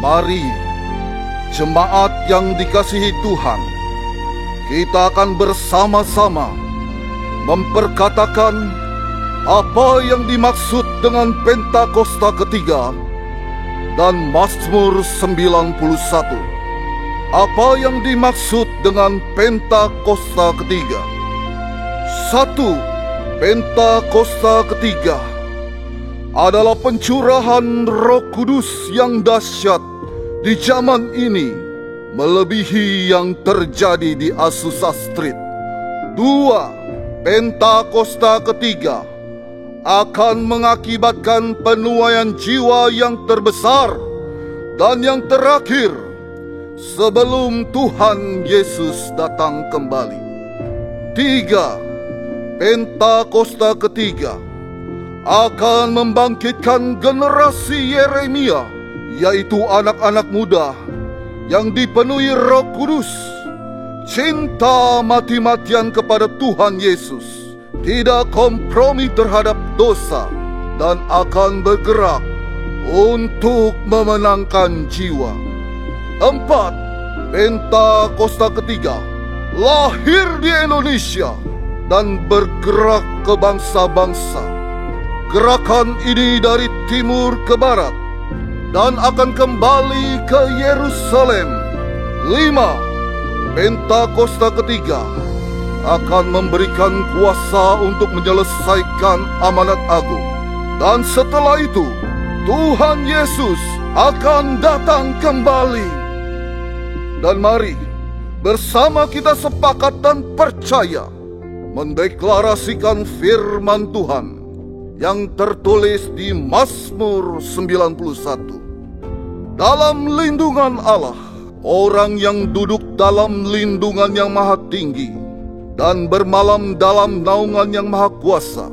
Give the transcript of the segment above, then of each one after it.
Mari, jemaat yang dikasihi Tuhan, kita akan bersama-sama memperkatakan apa yang dimaksud dengan Pentakosta ketiga dan Mazmur 91. Apa yang dimaksud dengan Pentakosta ketiga? 1. Pentakosta ketiga adalah pencurahan Roh Kudus yang dahsyat di zaman ini, melebihi yang terjadi di Azusa Street. 2. Pentakosta ketiga akan mengakibatkan penuaian jiwa yang terbesar dan yang terakhir sebelum Tuhan Yesus datang kembali. 3. Pentakosta ketiga akan membangkitkan generasi Yeremia, yaitu anak-anak muda yang dipenuhi Roh Kudus, cinta mati-matian kepada Tuhan Yesus, tidak kompromi terhadap dosa, dan akan bergerak untuk memenangkan jiwa. 4. Pentakosta ketiga lahir di Indonesia dan bergerak ke bangsa-bangsa. Gerakan ini dari timur ke barat dan akan kembali ke Yerusalem. 5. Pentakosta ketiga akan memberikan kuasa untuk menyelesaikan amanat agung. Dan setelah itu, Tuhan Yesus akan datang kembali. Dan mari, bersama kita sepakat dan percaya mendeklarasikan firman Tuhan yang tertulis di Mazmur 91. Dalam lindungan Allah, orang yang duduk dalam lindungan yang maha tinggi dan bermalam dalam naungan yang maha kuasa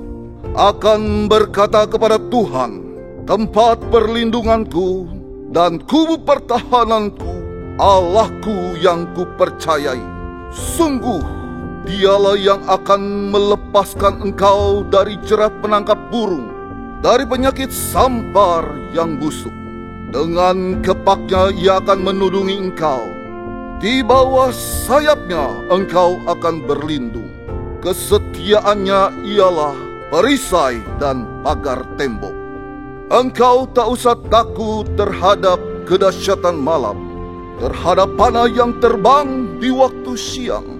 akan berkata kepada Tuhan, tempat perlindunganku dan kubu pertahananku, Allahku yang kupercayai. Sungguh Dialah yang akan melepaskan engkau dari jerat penangkap burung, dari penyakit sampar yang busuk. Dengan kepaknya ia akan menudungi engkau. Di bawah sayapnya engkau akan berlindung. Kesetiaannya ialah perisai dan pagar tembok. Engkau tak usah takut terhadap kedahsyatan malam, terhadap panah yang terbang di waktu siang,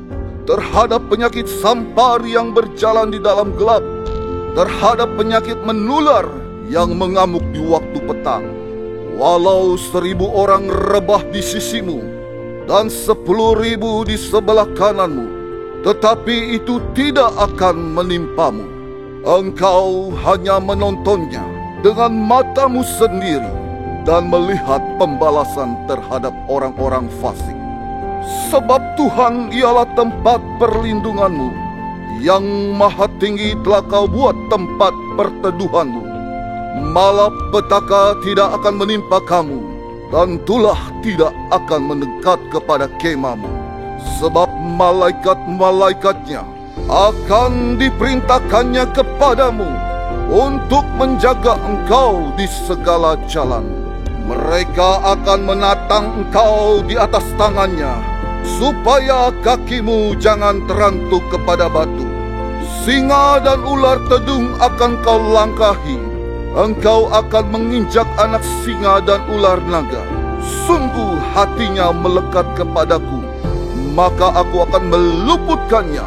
terhadap penyakit sampar yang berjalan di dalam gelap, terhadap penyakit menular yang mengamuk di waktu petang. Walau 1.000 orang rebah di sisimu dan 10.000 di sebelah kananmu, tetapi itu tidak akan menimpamu. Engkau hanya menontonnya dengan matamu sendiri dan melihat pembalasan terhadap orang-orang fasik. Sebab Tuhan ialah tempat perlindunganmu, yang maha tinggi telah kau buat tempat perteduhanmu. Malapetaka tidak akan menimpa kamu, dan tulah tidak akan mendekat kepada kemahmu. Sebab malaikat-malaikatnya akan diperintahkannya kepadamu untuk menjaga engkau di segala jalan. Mereka akan menatang engkau di atas tangannya, supaya kakimu jangan terantuk kepada batu. Singa dan ular tedung akan kau langkahi. Engkau akan menginjak anak singa dan ular naga. Sungguh hatinya melekat kepadaku, maka aku akan meluputkannya.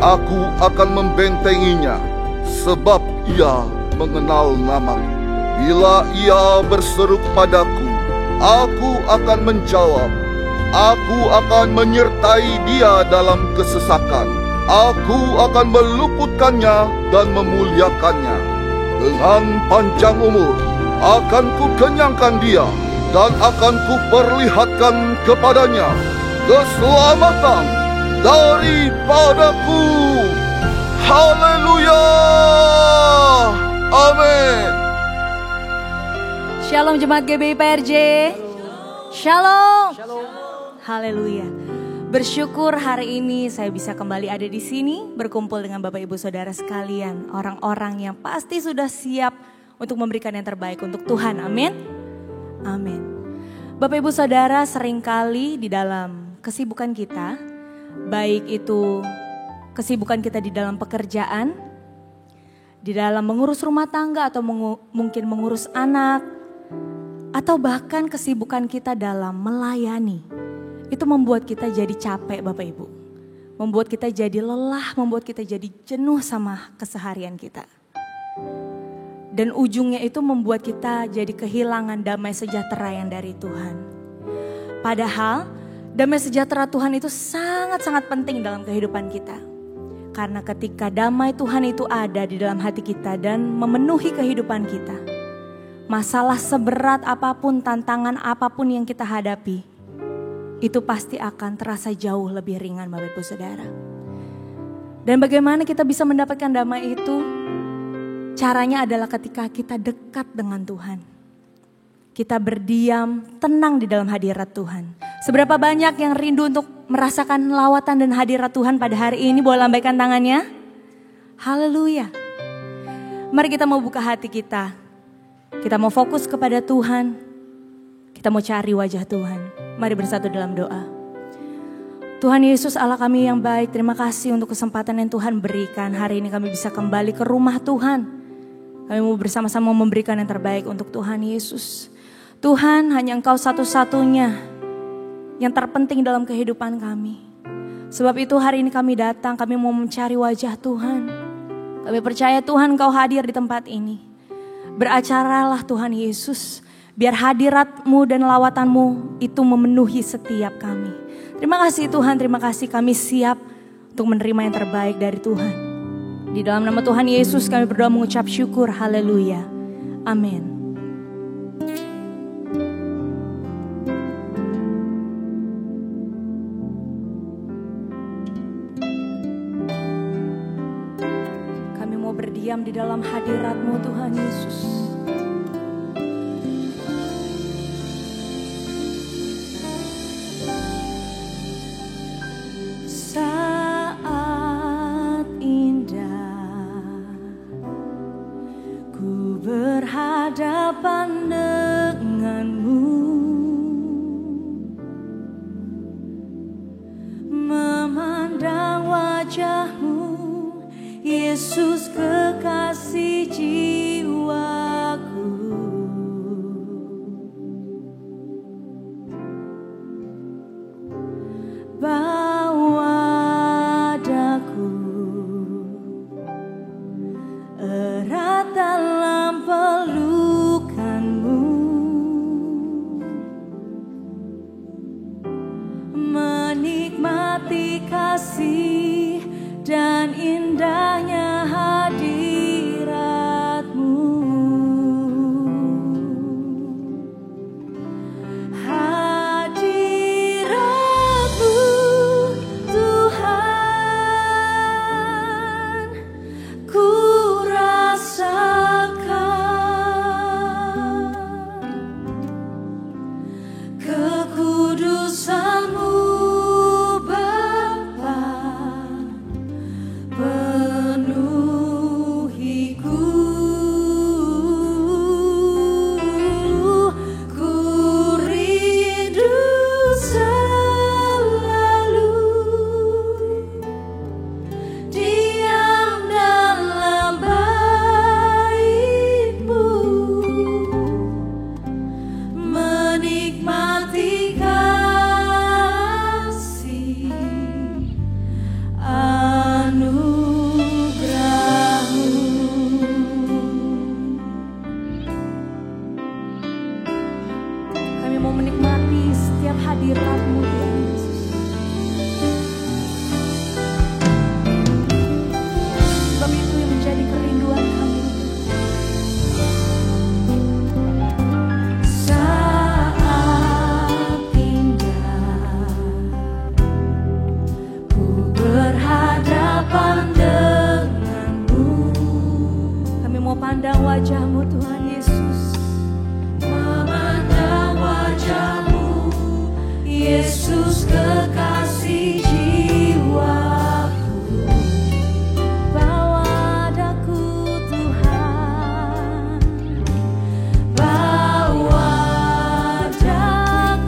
Aku akan membentenginya, sebab ia mengenal namaku. Bila ia berseru padaku, aku akan menjawab. Aku akan menyertai dia dalam kesesakan. Aku akan meluputkannya dan memuliakannya. Dengan panjang umur akan kukenyangkan dia, dan akan kuperlihatkan kepadanya keselamatan daripadaku. Haleluya! Amin. Shalom jemaat GBI PRJ. Shalom. Haleluya. Bersyukur hari ini saya bisa kembali ada di sini berkumpul dengan Bapak Ibu Saudara sekalian, orang-orang yang pasti sudah siap untuk memberikan yang terbaik untuk Tuhan. Amin. Amin. Bapak Ibu Saudara, seringkali di dalam kesibukan kita, baik itu kesibukan kita di dalam pekerjaan, di dalam mengurus rumah tangga atau mungkin mengurus anak, atau bahkan kesibukan kita dalam melayani, itu membuat kita jadi capek Bapak Ibu. Membuat kita jadi lelah, membuat kita jadi jenuh sama keseharian kita. Dan ujungnya itu membuat kita jadi kehilangan damai sejahtera yang dari Tuhan. Padahal damai sejahtera Tuhan itu sangat-sangat penting dalam kehidupan kita. Karena ketika damai Tuhan itu ada di dalam hati kita dan memenuhi kehidupan kita, masalah seberat apapun, tantangan apapun yang kita hadapi, itu pasti akan terasa jauh lebih ringan Bapak Ibu Saudara. Dan bagaimana kita bisa mendapatkan damai itu? Caranya adalah ketika kita dekat dengan Tuhan. Kita berdiam, tenang di dalam hadirat Tuhan. Seberapa banyak yang rindu untuk merasakan lawatan dan hadirat Tuhan pada hari ini? Boleh lambaikan tangannya? Haleluya. Mari kita mau buka hati kita. Kita mau fokus kepada Tuhan. Kita mau cari wajah Tuhan. Mari bersatu dalam doa. Tuhan Yesus Allah kami yang baik, terima kasih untuk kesempatan yang Tuhan berikan. Hari ini kami bisa kembali ke rumah Tuhan. Kami mau bersama-sama memberikan yang terbaik untuk Tuhan Yesus. Tuhan, hanya Engkau satu-satunya yang terpenting dalam kehidupan kami. Sebab itu hari ini kami datang, kami mau mencari wajah Tuhan. Kami percaya Tuhan Engkau hadir di tempat ini. Beracaralah Tuhan Yesus, biar hadirat-Mu dan lawatan-Mu itu memenuhi setiap kami. Terima kasih Tuhan, terima kasih kami siap untuk menerima yang terbaik dari Tuhan. Di dalam nama Tuhan Yesus kami berdoa mengucap syukur, haleluya, amin. Kami mau berdiam di dalam hadirat-Mu Tuhan Yesus. Berhadapan denganmu, memandang wajah-Mu, Yesus kekasih jiwaku. Bawa daku erat dalam pelukan-Mu, menikmati kasih dan indahnya hadirat-Mu. Hadirat-Mu Tuhan, ku rasakan kekudusan-Mu Bapa, penuhiku. Ku rindu selalu diam dalam bait-Mu, menikmati kasih anugerah-Mu. Kami mau menikmati setiap hadirat-Mu Tuhan Yesus. Sebab itu yang menjadi kerinduan kami. Saat indah ku berhadapan denganmu, kami mau pandang wajah-Mu Tuhan Yesus. Memandang wajah-Mu, Yesus kekasih jiwaku. Bawa daku Tuhan, bawa daku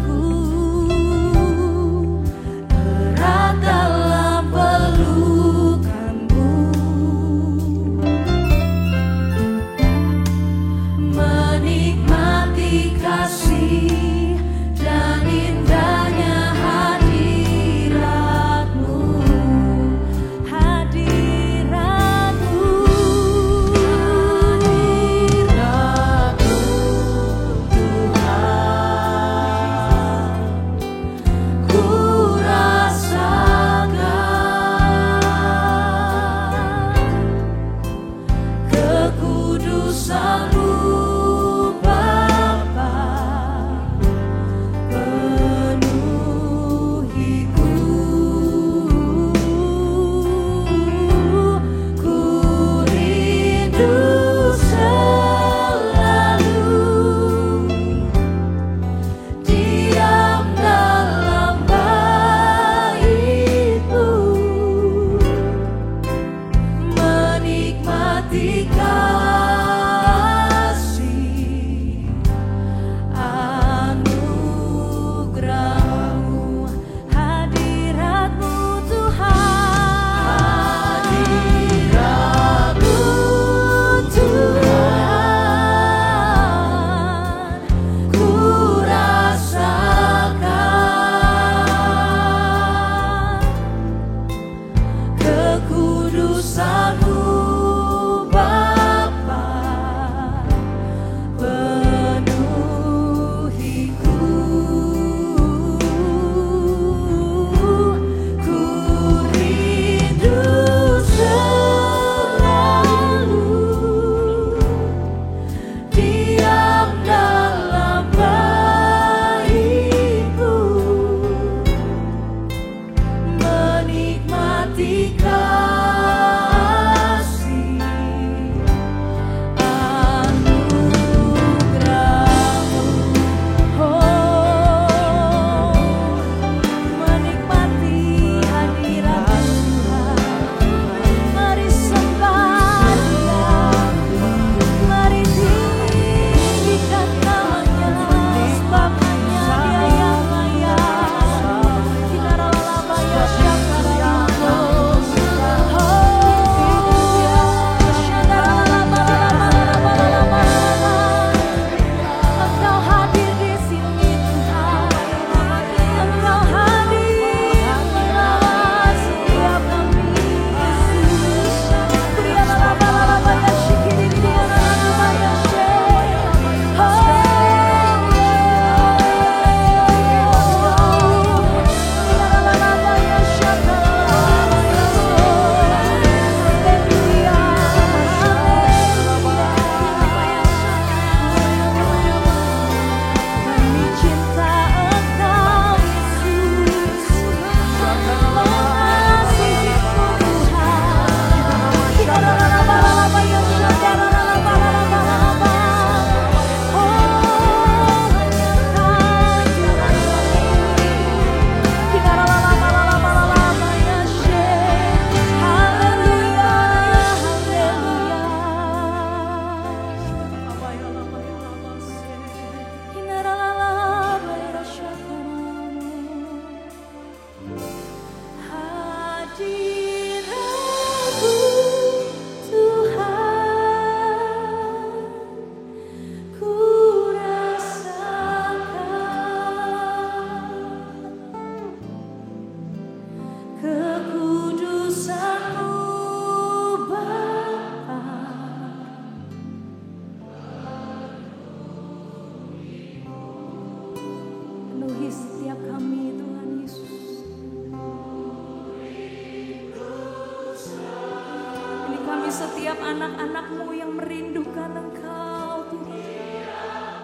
setiap anak-anak-Mu yang merindukan Engkau Tuhan.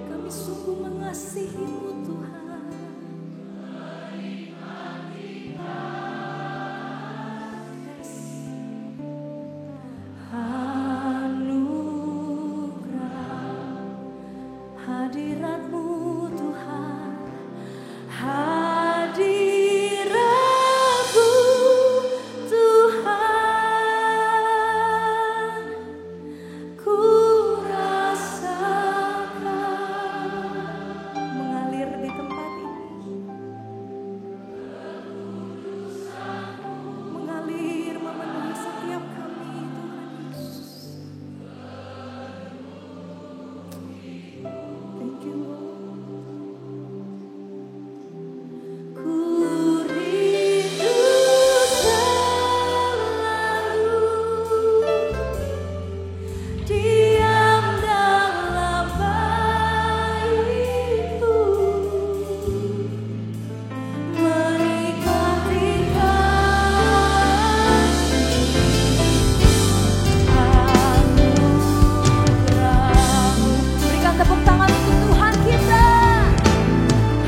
Kami sungguh mengasihi-Mu Tuhan. Hadirat-Mu Tuhan, hadirat-Mu Tuhan, ku rasakan mengalir di tempat ini, mengalir memenuhi setiap kami Tuhan Yesus. Thank you Lord. Ku rindu selalu diam dalam bait-Mu, menikmati anugerah-Mu. Berikan tepuk tangan untuk Tuhan kita.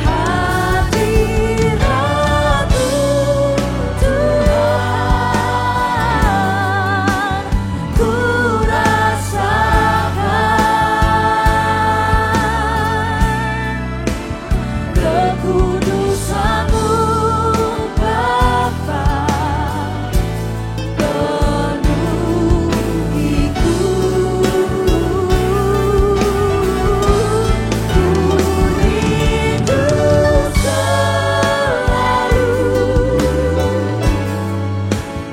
Hadirat-Mu Tuhan, ku rasakan kekudusan-Mu Bapa penuhiku. Ku rindu selalu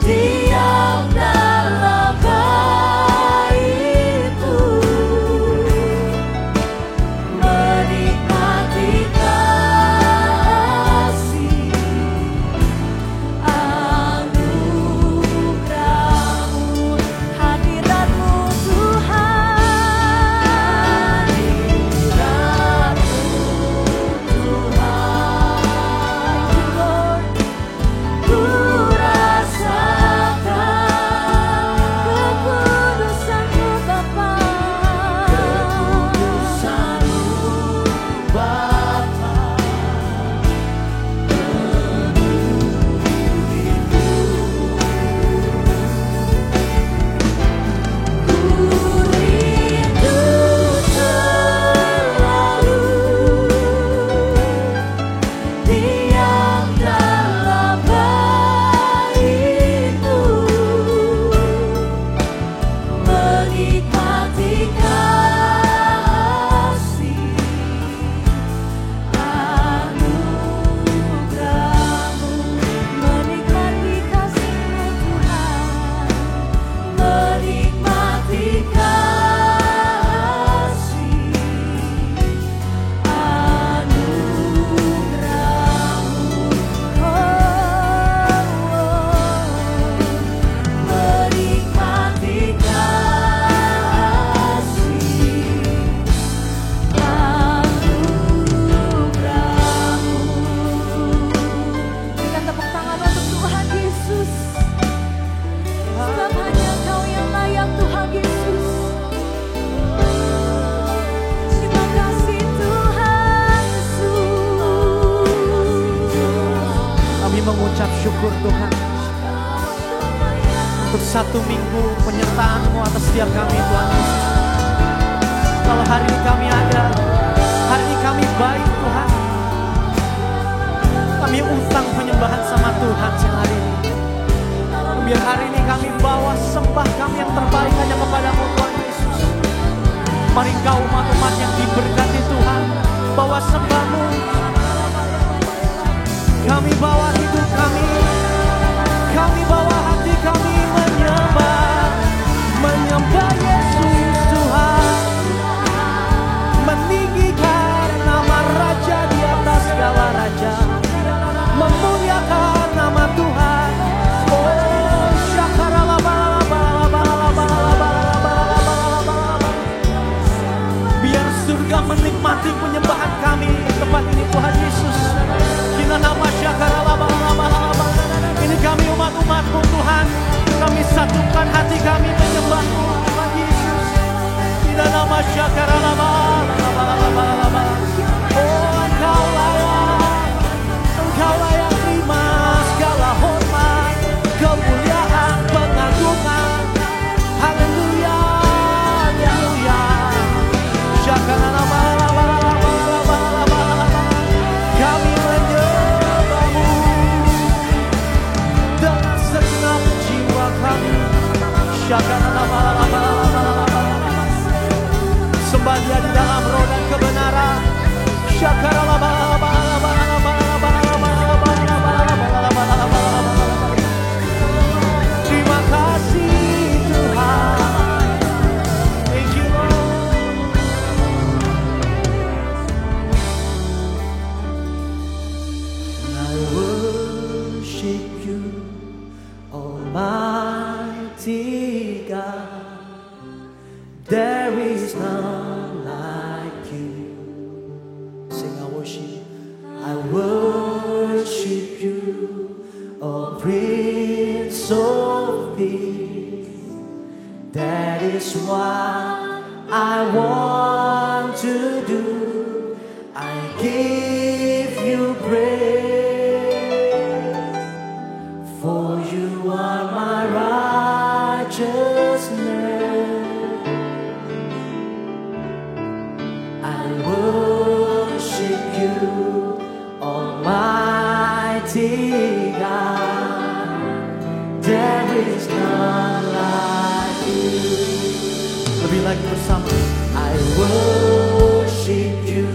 diam dalam bait-Mu, menikmati kasih anugerah-Mu. Hadirat-Mu Tuhan, hadirat-Mu Tuhan, ku rasakan kekudusan-Mu Bapa, kekudusan-Mu Bapa ku rindu selalu diam dalam bait-Mu, menikmati kasih anugerah-Mu, menikmati kasih-Mu Tuhan, menikmati kasih anugerah-Mu. Menikmati kasih anugerah-Mu. Berikan tepuk tangan untuk Tuhan Yesus. Sebab hanya Engkau yang layak Tuhan Yesus. Terima kasih Tuhan Yesus. Kami mengucap syukur Tuhan untuk 1 minggu penyertaan-Mu atas setiap kami Tuhan Yesus. Kalau hari ini kami ada, hari ini kami baik Tuhan, kami utang penyembahan sama Tuhan siang hari ini. Biar hari ini kami bawa sembah kami yang terbaik hanya kepada-Mu Tuhan Yesus. Mari Engkau umat-umat yang diberkati Tuhan, bawa sembah-Mu. Kami bawa hidup kami bawa hati kami menyembah Yesus Tuhan, meninggikan nama Raja di atas segala raja, memuliakan nama Tuhan. Oh, biar surga menikmati penyembahan kami di tempat ini Tuhan Yesus. Kita nama ini kami umat Engkau layak terima segala hormat, kemuliaan, pengagungan. Haleluya, haleluya. Kami menyembahmu dengan segenap jiwa kami. Sembah Dia di dalam roh dan kebenaran. Terima kasih Tuhan. Thank you Lord. I worship you, Almighty God. There is none like you. Sing, I worship. I worship you, O Prince of Peace. That is what I want to do. I give you praise, for you are my righteousness. I worship you, Almighty God. There is none like you. Lebih lagi bersama. I worship you,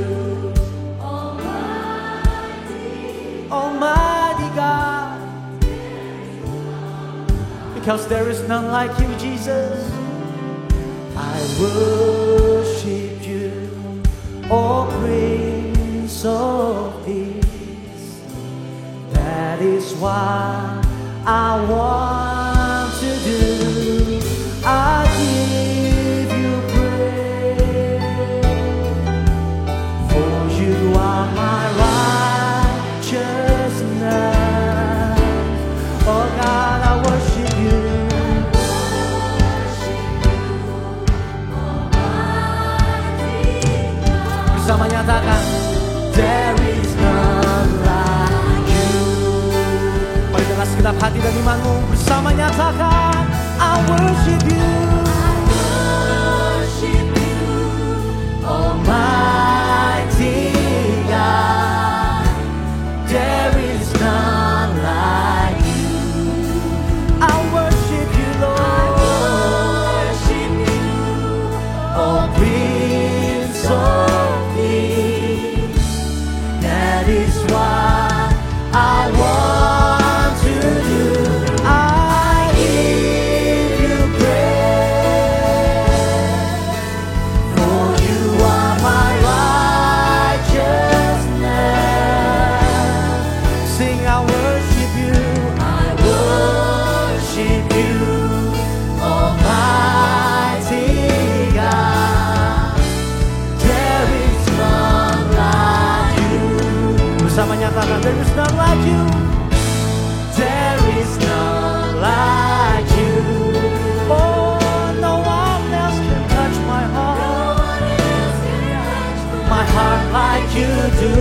Almighty God. Because there is none like you, Jesus. I worship you, O Prince of Peace. That is what I want to do. I give you praise, for you are my righteousness. Oh God, I worship you. Bersama nyatakan, there is none like you. Mari dengan segenap hati dan imanmu bersama nyatakan, I worship you, Almighty God. There is none like you. I worship you, Lord. Oh, Prince of Peace. That is what I want to do. I give you praise, for you are my righteousness. Sing, I worship you, Almighty God. There is none like you. Bersama nyatakan, there is none like you. There is none like you. Oh, no one else can touch my heart like you do.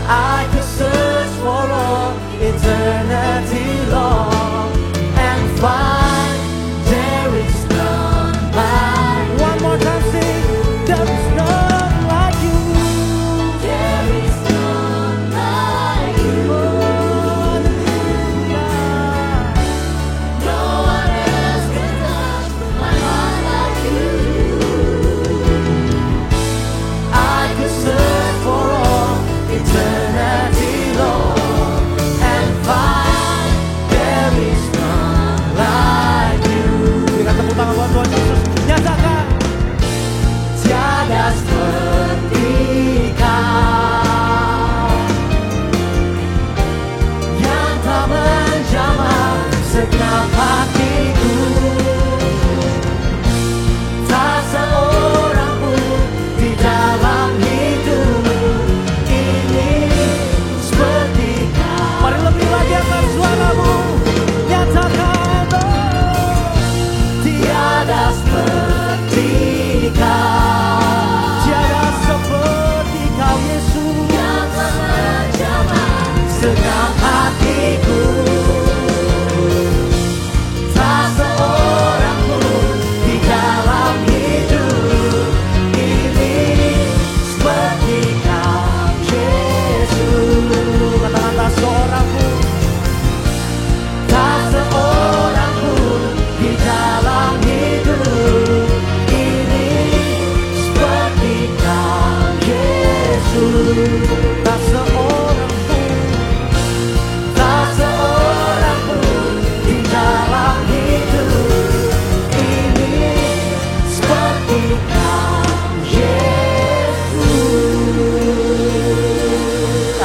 I could search for all eternity long and find there is none like you. One more time, sing, there is none like you. There is none like you. Hallelujah. No one else can touch my heart like you do. I could search for all eternity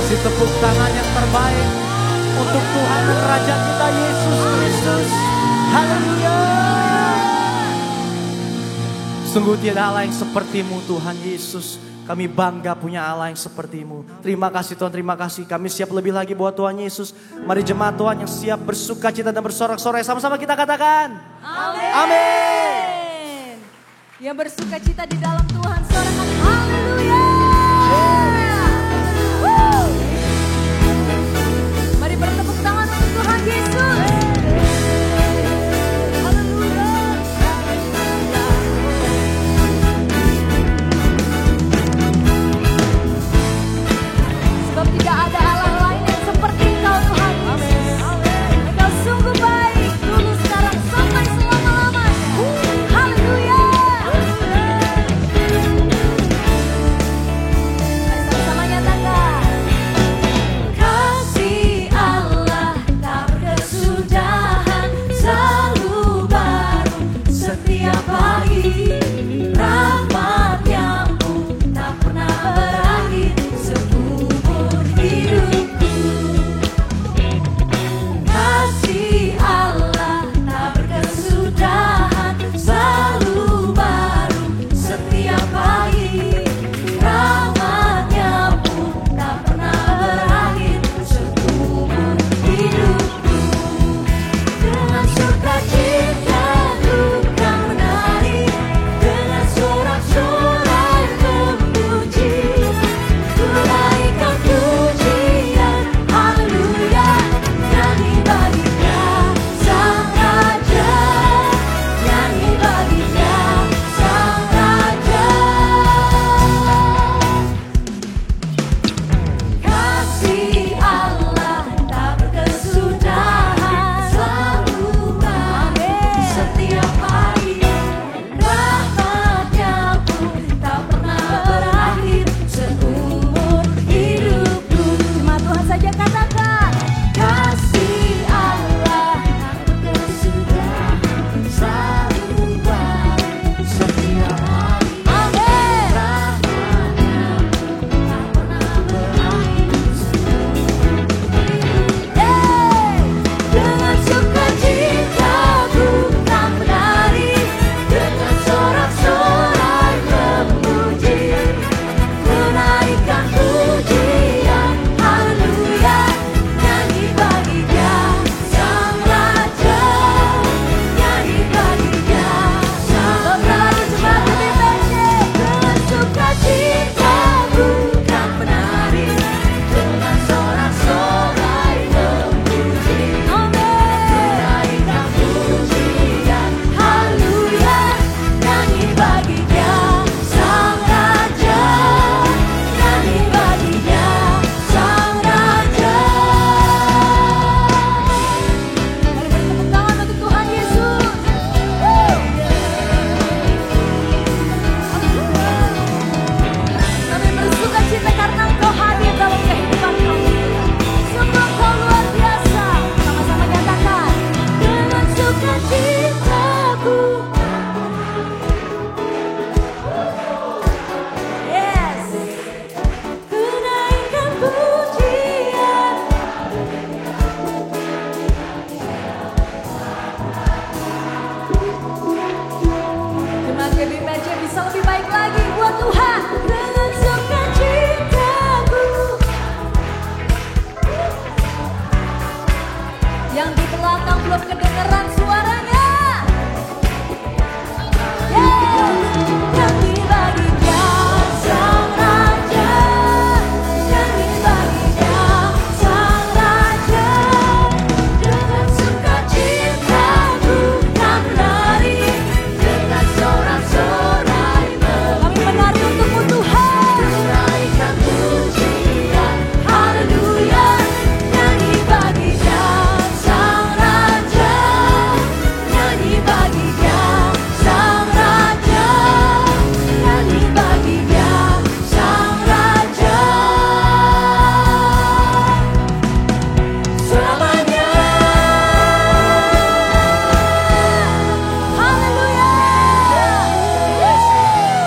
kasih tepuk tangan yang terbaik untuk Tuhan dan Raja kita Yesus Kristus. Haleluya. Sungguh tiada Allah yang seperti-Mu Tuhan Yesus. Kami bangga punya Allah yang seperti-Mu. Terima kasih Tuhan, terima kasih. Kami siap lebih lagi buat Tuhan Yesus. Mari jemaat Tuhan yang siap bersuka cita dan bersorak-sorai. Sama-sama kita katakan. Amin. Amin. Yang bersuka cita di dalam Tuhan, sorakan haleluya. Woo. Mari bertepuk tangan untuk Tuhan Yesus. Haleluya. Sebab tidak ada Allah lain yang seperti Engkau Tuhan Yesus. Engkau sungguh baik, dulu, sekarang, sampai selama-lamanya. Haleluya.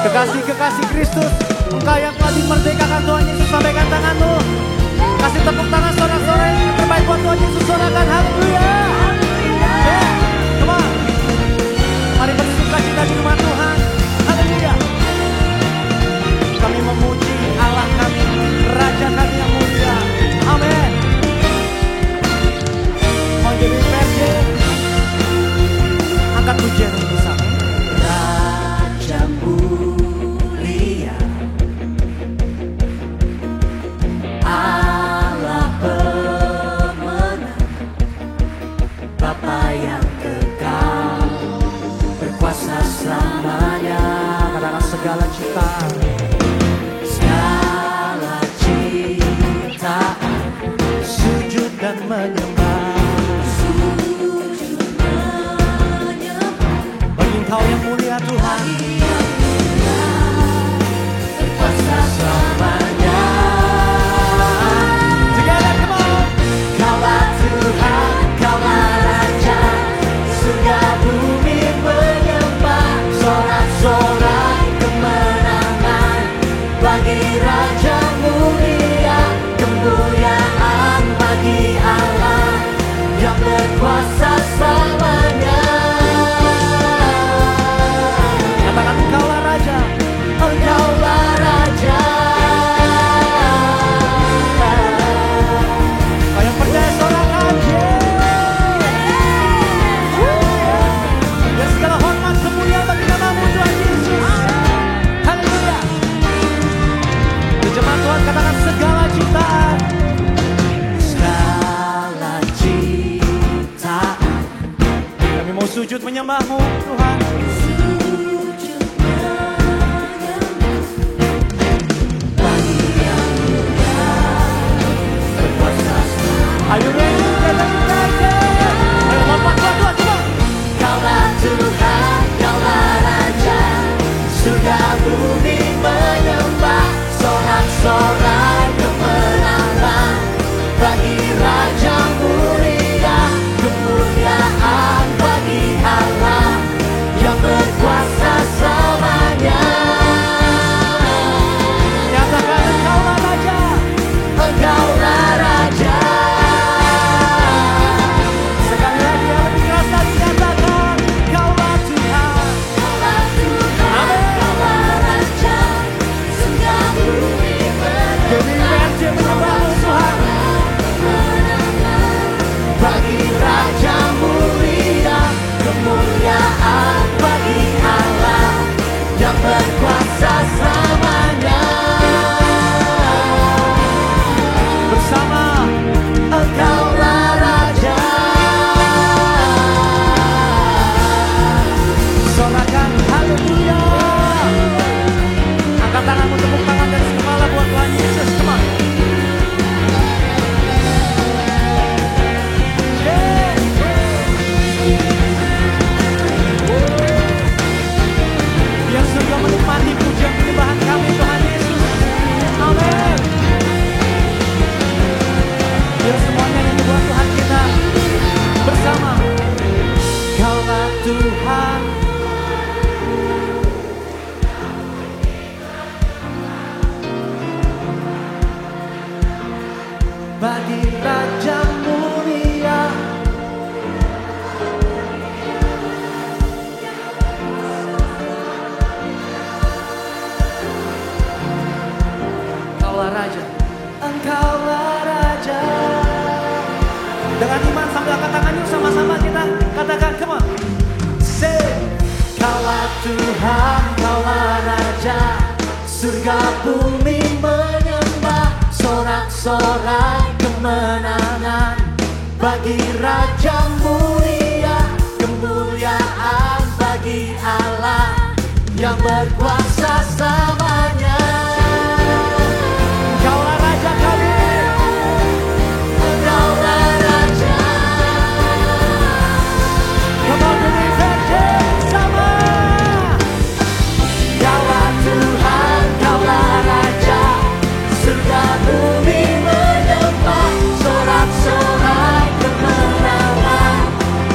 Kekasih-kekasih Kristus, engkau yang telah dimerdekakan Tuhan Yesus, sampaikan tanganmu. tepuk tangan sorak-sorai yang terbaik buat Tuhan Yesus, sorakan haleluya. Yeah, come on. Mari bersuka cita di rumah Tuhan. Haleluya. Kami memuji Allah kami, Raja kami yang mulia. Amin. Mau jadi versi, angkat pujian ini bersama. Raja mulia, Allah pemenang, Bapa yang kekal, berkuasa selamanya. Katakan segala ciptaan, segala ciptaan sujud dan menyembah, bagi Engkau yang mulia Tuhan, berkuasa selamanya. Together, come on. Kaulah Tuhan, Kaulah Raja, surga bumi menyembah, sorak-sorai kemenangan bagi Raja mulia, kemuliaan bagi Allah yang berkuasa selamanya. Katakan Engkaulah Raja, Engkaulah Raja. Kau yang percaya sorakan, dan segala hormat kemuliaan bagi namamu Tuhan Yesus. Haleluya. Jemaat Tuhan, katakan segala ciptaan, segala ciptaan. Kami mau sujud menyembahmu Tuhan. Are you ready? Ayo lompat Tuhan, coba. Kaulah Tuhan, Kaulah Raja, surga bumi menyembah, sorak-sorai kemenangan bagi Raja mulia, kemuliaan bagi Allah yang berkuasa selamanya. Nyatakan Engkaulah Raja, Engkaulah Raja. Sekali lagi yang lebih keras lagi, nyatakan Kaulah Tuhan, Kaulah Tuhan, amin. Kaulah Raja, surga bumi Jadi versi menyembahmu Tuhan, bagi Raja mulia, kemuliaan bagi Allah yang berkuasa selamanya. bersama Engkaulah Raja, sorakan haleluya. Angkat tanganmu, tepuk tangan dari kepala buat Tuhan Yesus. Come on. Yeah. Biar surga menikmati pujian penyembahan kami Tuhan Yesus. Amin. Biar semuanya yang buat Tuhan kita bersama. Kaulah Tuhan, bagi Raja mulia, Engkaulah Raja, Engkaulah Raja. Dengan iman sambil angkat tangan yuk sama-sama kita katakan, come on. Say, Kaulah Tuhan, Kaulah Raja, surga bumi menyembah, sorak-sorai kemenangan bagi Raja mulia, kemuliaan bagi Allah yang berkuasa selamanya. Engkaulah Raja kami, Engkaulah Raja, come on believe sama. Kaulah Tuhan, Kaulah Raja, surga bumi menyembah, sorak-sorai kemenangan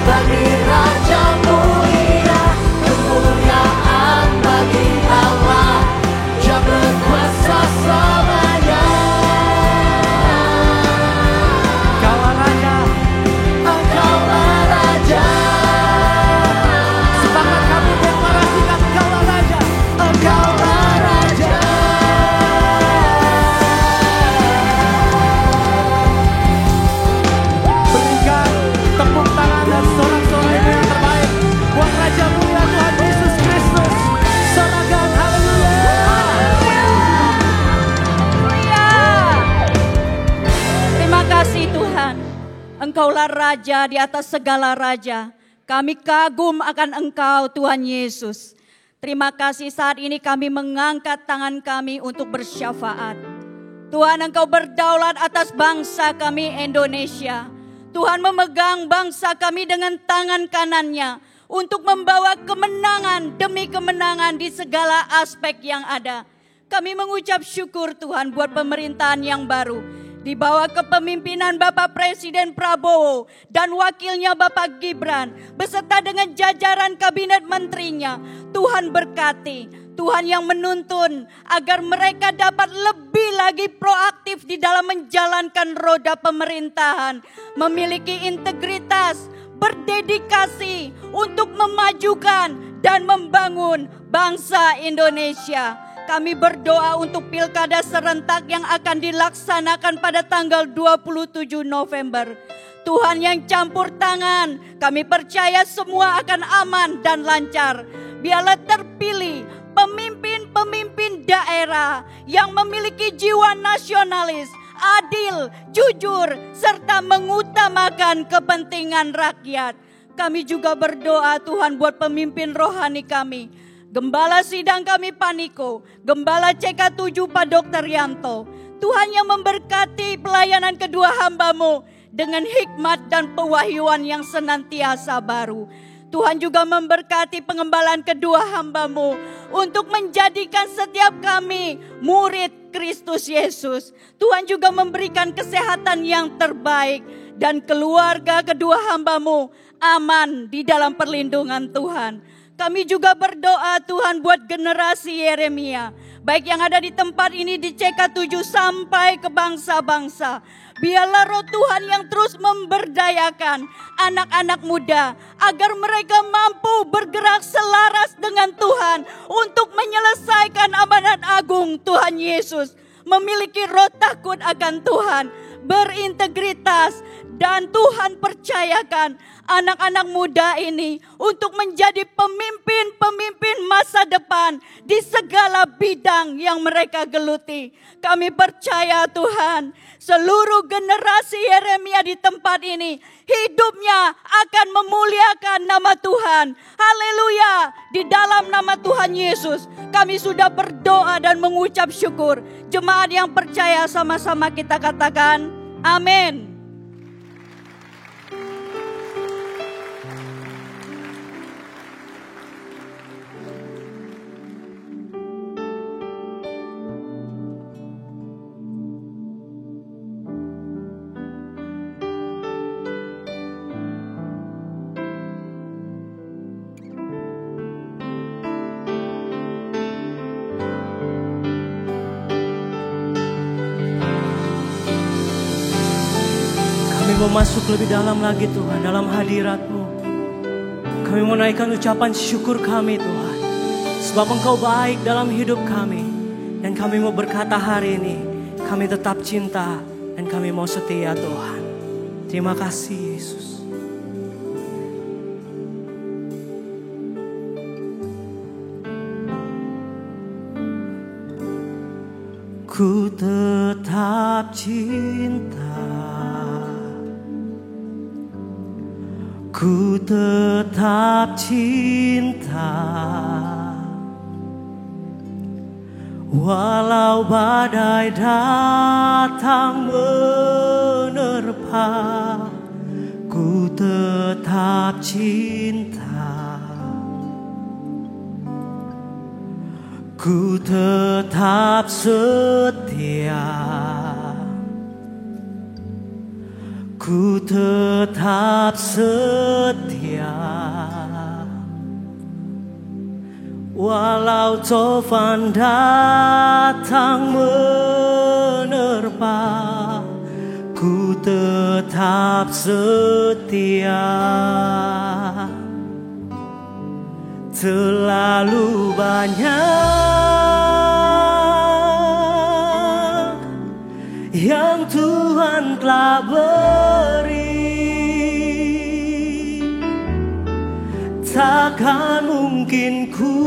bagi Raja mulia, kemuliaan bagi Allah kasih Tuhan. Engkaulah Raja di atas segala raja. Kami kagum akan Engkau Tuhan Yesus. Terima kasih saat ini kami mengangkat tangan kami untuk bersyafaat. Tuhan, Engkau berdaulat atas bangsa kami Indonesia. Tuhan memegang bangsa kami dengan tangan kanannya untuk membawa kemenangan demi kemenangan di segala aspek yang ada. Kami mengucap syukur Tuhan buat pemerintahan yang baru. Di bawah kepemimpinan Bapak Presiden Prabowo dan wakilnya Bapak Gibran beserta dengan jajaran kabinet menterinya. Tuhan berkati, Tuhan yang menuntun agar mereka dapat lebih lagi proaktif di dalam menjalankan roda pemerintahan. Memiliki integritas, berdedikasi untuk memajukan dan membangun bangsa Indonesia. Kami berdoa untuk pilkada serentak yang akan dilaksanakan pada tanggal 27 November. Tuhan yang campur tangan, kami percaya semua akan aman dan lancar. Biarlah terpilih pemimpin-pemimpin daerah yang memiliki jiwa nasionalis, adil, jujur, serta mengutamakan kepentingan rakyat. Kami juga berdoa Tuhan buat pemimpin rohani kami. Gembala sidang kami Paniko, Gembala CK7 Pak Dr. Yanto. Tuhan yang memberkati pelayanan kedua hamba-Mu dengan hikmat dan pewahyuan yang senantiasa baru. Tuhan juga memberkati pengembalaan kedua hamba-Mu untuk menjadikan setiap kami murid Kristus Yesus. Tuhan juga memberikan kesehatan yang terbaik dan keluarga kedua hamba-Mu aman di dalam perlindungan Tuhan. Kami juga berdoa Tuhan buat generasi Yeremia. Baik yang ada di tempat ini di CK7 sampai ke bangsa-bangsa. Biarlah roh Tuhan yang terus memberdayakan anak-anak muda. Agar mereka mampu bergerak selaras dengan Tuhan. Untuk menyelesaikan amanat agung Tuhan Yesus. Memiliki roh takut akan Tuhan. Berintegritas. Dan Tuhan percayakan anak-anak muda ini untuk menjadi pemimpin-pemimpin masa depan di segala bidang yang mereka geluti. Kami percaya Tuhan, seluruh generasi Yeremia di tempat ini hidupnya akan memuliakan nama Tuhan. Haleluya, di dalam nama Tuhan Yesus kami sudah berdoa dan mengucap syukur. Jemaat yang percaya sama-sama kita katakan amin. Mau masuk lebih dalam lagi Tuhan, dalam hadirat-Mu. Kami mau naikkan ucapan syukur kami Tuhan. Sebab Engkau baik dalam hidup kami. Dan kami mau berkata hari ini, kami tetap cinta dan kami mau setia Tuhan. Terima kasih Yesus. Ku tetap cinta. Ku tetap cinta, walau badai datang menerpa. Ku tetap cinta, ku tetap setia. Ku tetap setia, walau taufan datang menerpa. Ku tetap setia. Terlalu banyak yang Tuhan telah beri, takkan mungkin ku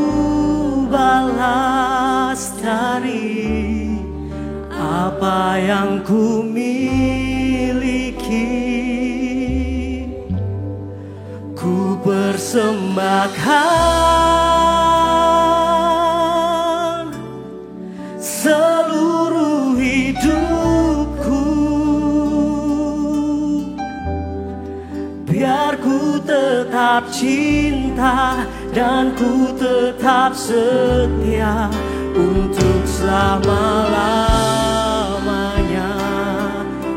balas dari apa yang ku miliki. persembahkan seluruh hidupku, biar ku tetap cinta dan ku tetap setia untuk selama-lamanya.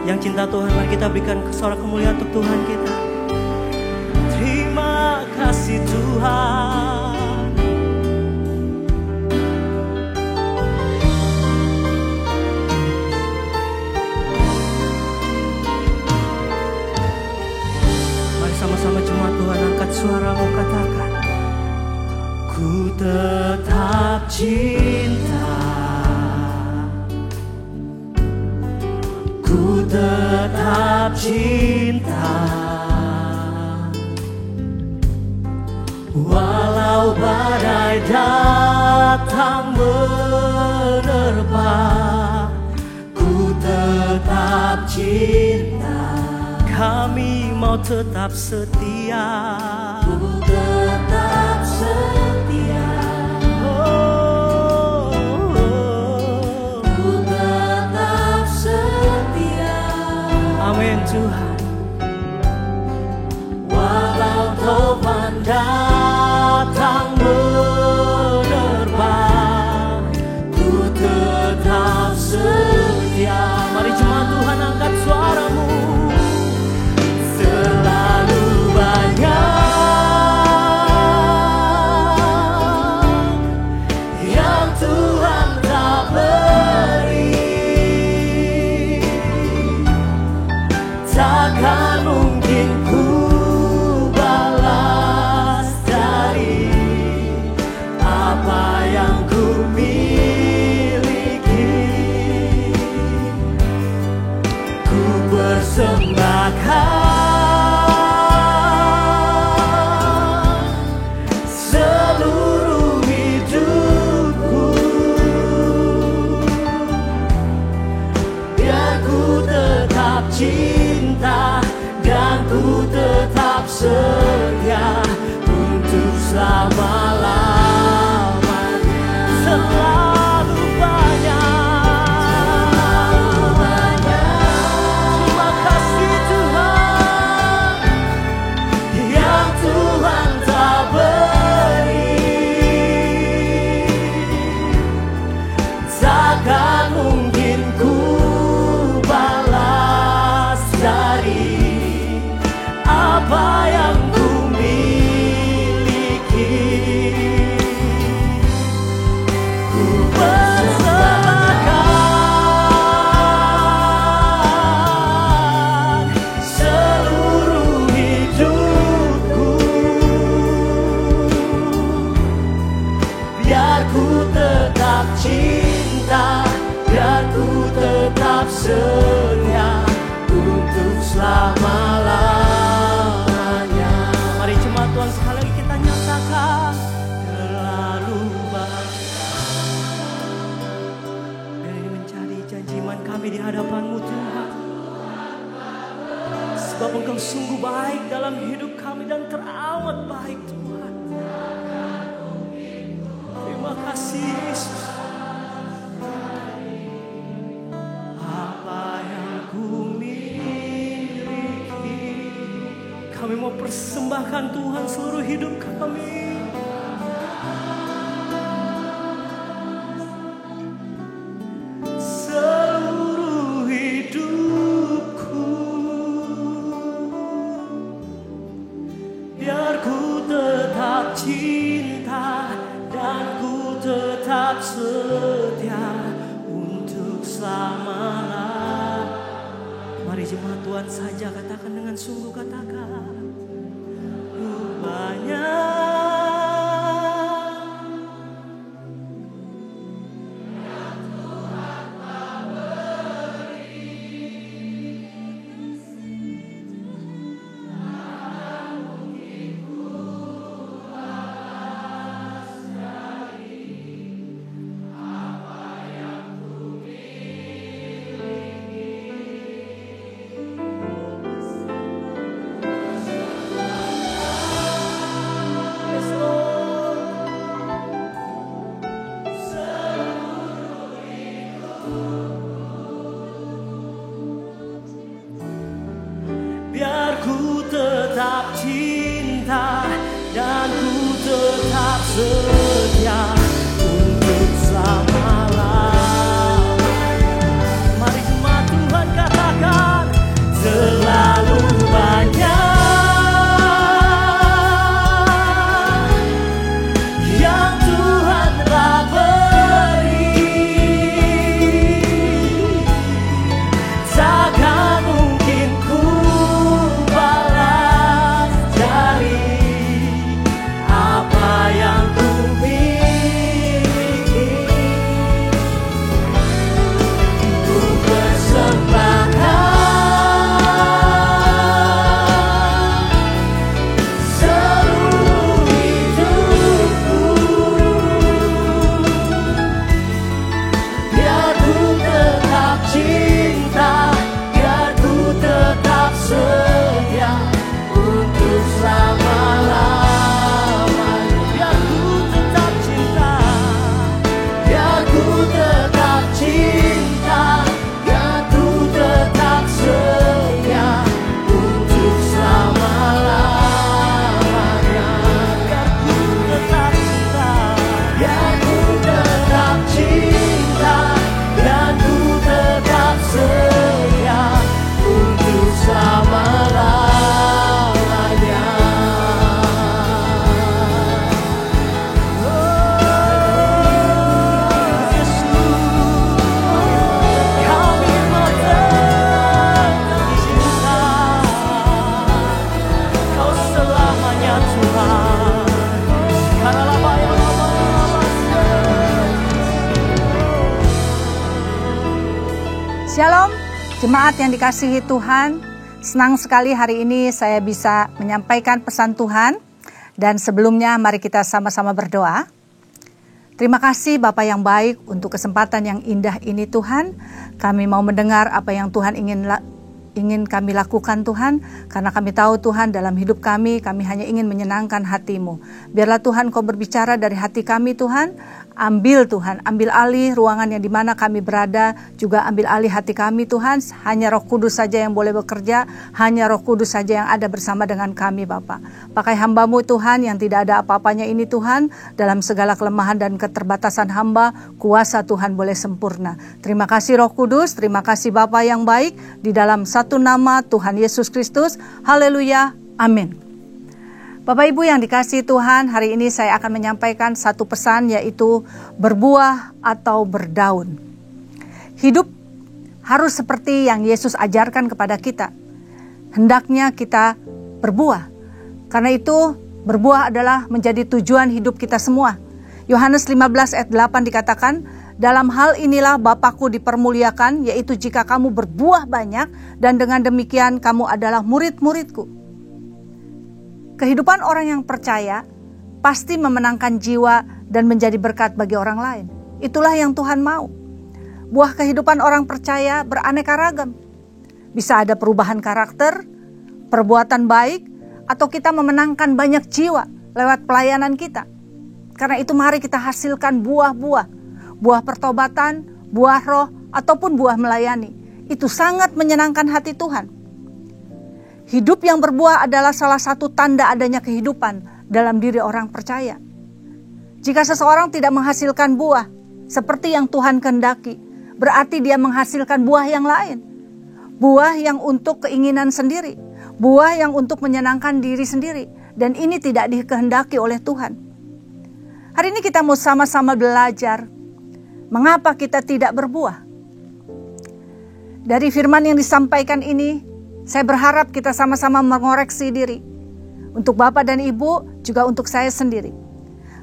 Yang cinta Tuhan, mari kita berikan sorak kemuliaan untuk Tuhan kita. Terima kasih Tuhan. Mari sama-sama jemaat Tuhan, angkat suaramu, katakan, ku tetap cinta, ku tetap cinta, walau badai datang menerpa, ku tetap cinta. Kami mau tetap setia, ku tetap setia. Oh, ku tetap setia. Amin Tuhan. Walau topan datang menerpa, ku tetap setia. Mari jemaat Tuhan, angkat suaramu. Terlalu banyak yang Tuhan tak beri, takkan mungkin ku balas dari apa yang ku miliki. Ku persembahkan seluruh hidupku, biar ku tetap cinta dan ku tetap setia untuk selama-lamanya. Selalu banyak, terima kasih Tuhan, yang Tuhan tak beri, takkan mungkin ku balas dari apa yang ku miliki. Ku persembahkan seluruh hidupku, biar ku tetap cinta, biar ku tetap setia untuk selama-lamanya. Mari jemaat Tuhan, sekali lagi kita nyatakan, terlalu banyak. Dan ini menjadi janji iman kami di hadapan-Mu Tuhan, sebab Engkau sungguh baik dalam hidup kami dan teramat baik Tuhan. Terima kasih Yesus. Apa yang ku miliki, kami mau persembahkan Tuhan seluruh hidup kami. Seluruh hidupku, biar ku tetap cinta dan ku tetap setia untuk selama-lamanya. Mari jemaat Tuhan saja katakan dengan sungguh, katakan, banyak setia untuk selama-lamanya. Mari jemaat Tuhan katakan, terlalu banyak yang Tuhan telah beri, takkan mungkin ku balas dari apa yang ku miliki. Ku persembahkan seluruh hidupku, biar ku tetap cinta, biar ku tetap setia untuk selama-lamanya. Biar ku tetap cinta, biar ku tetap cinta, biar ku tetap setia untuk selama-lamanya. Biar ku tetap cinta, biar ku tetap cinta, biar ku tetap setia untuk selama-lamanya. Kami mau tetap cinta, Kau selamanya Tuhan. Karena lama yang lama. Shalom, jemaat yang dikasihi Tuhan. Senang sekali hari ini saya bisa menyampaikan pesan Tuhan. Dan sebelumnya mari kita sama-sama berdoa. Terima kasih Bapa yang baik untuk kesempatan yang indah ini Tuhan. Kami mau mendengar apa yang Tuhan ingin kami lakukan Tuhan. Karena kami tahu Tuhan dalam hidup kami hanya ingin menyenangkan hati-Mu. Biarlah Tuhan Kau berbicara dari hati kami Tuhan. Ambil Tuhan, ambil alih ruangan yang di mana kami berada, juga ambil alih hati kami Tuhan. Hanya Roh Kudus saja yang boleh bekerja, hanya Roh Kudus saja yang ada bersama dengan kami Bapa. Pakai hamba-Mu Tuhan yang tidak ada apa-apanya ini Tuhan, dalam segala kelemahan dan keterbatasan hamba, kuasa Tuhan boleh sempurna. Terima kasih Roh Kudus, terima kasih Bapa yang baik, di dalam satu nama Tuhan Yesus Kristus. Haleluya, amin. Bapak Ibu yang dikasihi Tuhan, hari ini saya akan menyampaikan satu pesan, yaitu berbuah atau berdaun. Hidup harus seperti yang Yesus ajarkan kepada kita. Hendaknya kita berbuah. Karena itu berbuah adalah menjadi tujuan hidup kita semua. Yohanes 15 ayat 8 dikatakan, dalam hal inilah Bapa-Ku dipermuliakan, yaitu jika kamu berbuah banyak, dan dengan demikian kamu adalah murid-murid-Ku. Kehidupan orang yang percaya pasti memenangkan jiwa dan menjadi berkat bagi orang lain. Itulah yang Tuhan mau. Buah kehidupan orang percaya beraneka ragam. Bisa ada perubahan karakter, perbuatan baik, atau kita memenangkan banyak jiwa lewat pelayanan kita. Karena itu mari kita hasilkan buah-buah. Buah pertobatan, buah roh, ataupun buah melayani. Itu sangat menyenangkan hati Tuhan. Hidup yang berbuah adalah salah satu tanda adanya kehidupan dalam diri orang percaya. Jika seseorang tidak menghasilkan buah seperti yang Tuhan kehendaki, berarti dia menghasilkan buah yang lain. Buah yang untuk keinginan sendiri, buah yang untuk menyenangkan diri sendiri, dan ini tidak dikehendaki oleh Tuhan. Hari ini kita mau sama-sama belajar mengapa kita tidak berbuah. Dari firman yang disampaikan ini, saya berharap kita sama-sama mengoreksi diri. Untuk Bapak dan Ibu, juga untuk saya sendiri.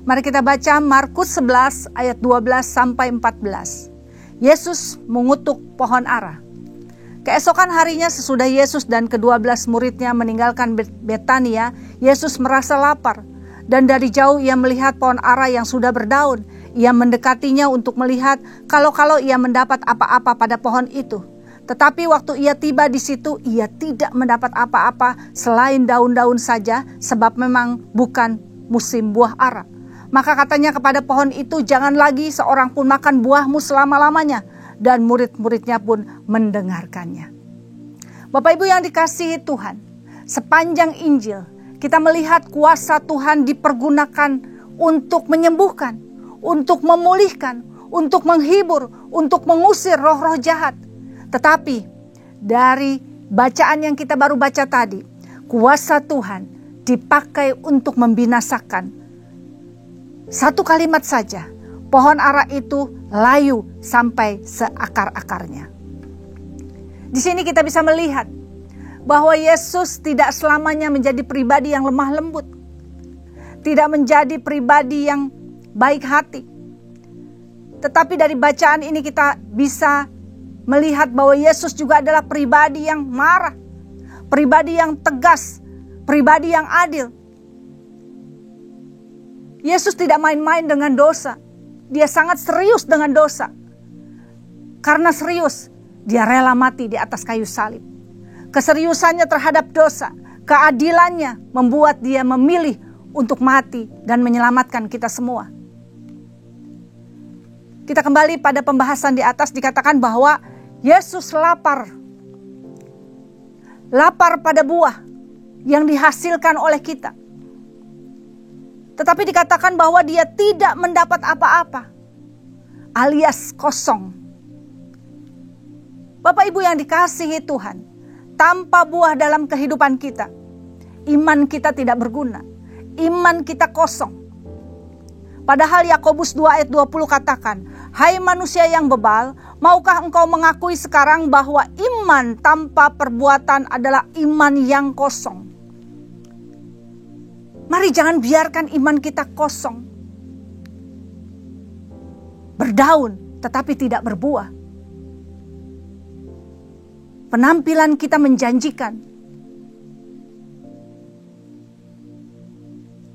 Mari kita baca Markus 11 ayat 12 sampai 14. Yesus mengutuk pohon ara. Keesokan harinya sesudah Yesus dan ke-12 muridnya meninggalkan Betania, Yesus merasa lapar. Dan dari jauh ia melihat pohon ara yang sudah berdaun. Ia mendekatinya untuk melihat kalau ia mendapat apa-apa pada pohon itu. Tetapi waktu ia tiba di situ, ia tidak mendapat apa-apa selain daun-daun saja, sebab memang bukan musim buah ara. Maka katanya kepada pohon itu, jangan lagi seorang pun makan buahmu selama-lamanya. Dan murid-muridnya pun mendengarkannya. Bapak Ibu yang dikasihi Tuhan, sepanjang Injil kita melihat kuasa Tuhan dipergunakan untuk menyembuhkan, untuk memulihkan, untuk menghibur, untuk mengusir roh-roh jahat. Tetapi dari bacaan yang kita baru baca tadi, kuasa Tuhan dipakai untuk membinasakan. Satu kalimat saja, pohon ara itu layu sampai seakar-akarnya. Di sini kita bisa melihat bahwa Yesus tidak selamanya menjadi pribadi yang lemah lembut, tidak menjadi pribadi yang baik hati. Tetapi dari bacaan ini kita bisa melihat bahwa Yesus juga adalah pribadi yang marah, pribadi yang tegas, pribadi yang adil. Yesus tidak main-main dengan dosa. Dia sangat serius dengan dosa. Karena serius, dia rela mati di atas kayu salib. Keseriusannya terhadap dosa, keadilannya membuat dia memilih untuk mati dan menyelamatkan kita semua. Kita kembali pada pembahasan di atas, dikatakan bahwa Yesus lapar. Lapar pada buah yang dihasilkan oleh kita. Tetapi dikatakan bahwa dia tidak mendapat apa-apa, alias kosong. Bapak Ibu yang dikasihi Tuhan, tanpa buah dalam kehidupan kita, iman kita tidak berguna. Iman kita kosong. Padahal Yakobus 2 ayat 20 katakan, hai manusia yang bebal, maukah engkau mengakui sekarang bahwa iman tanpa perbuatan adalah iman yang kosong? Mari jangan biarkan iman kita kosong. Berdaun tetapi tidak berbuah. Penampilan kita menjanjikan,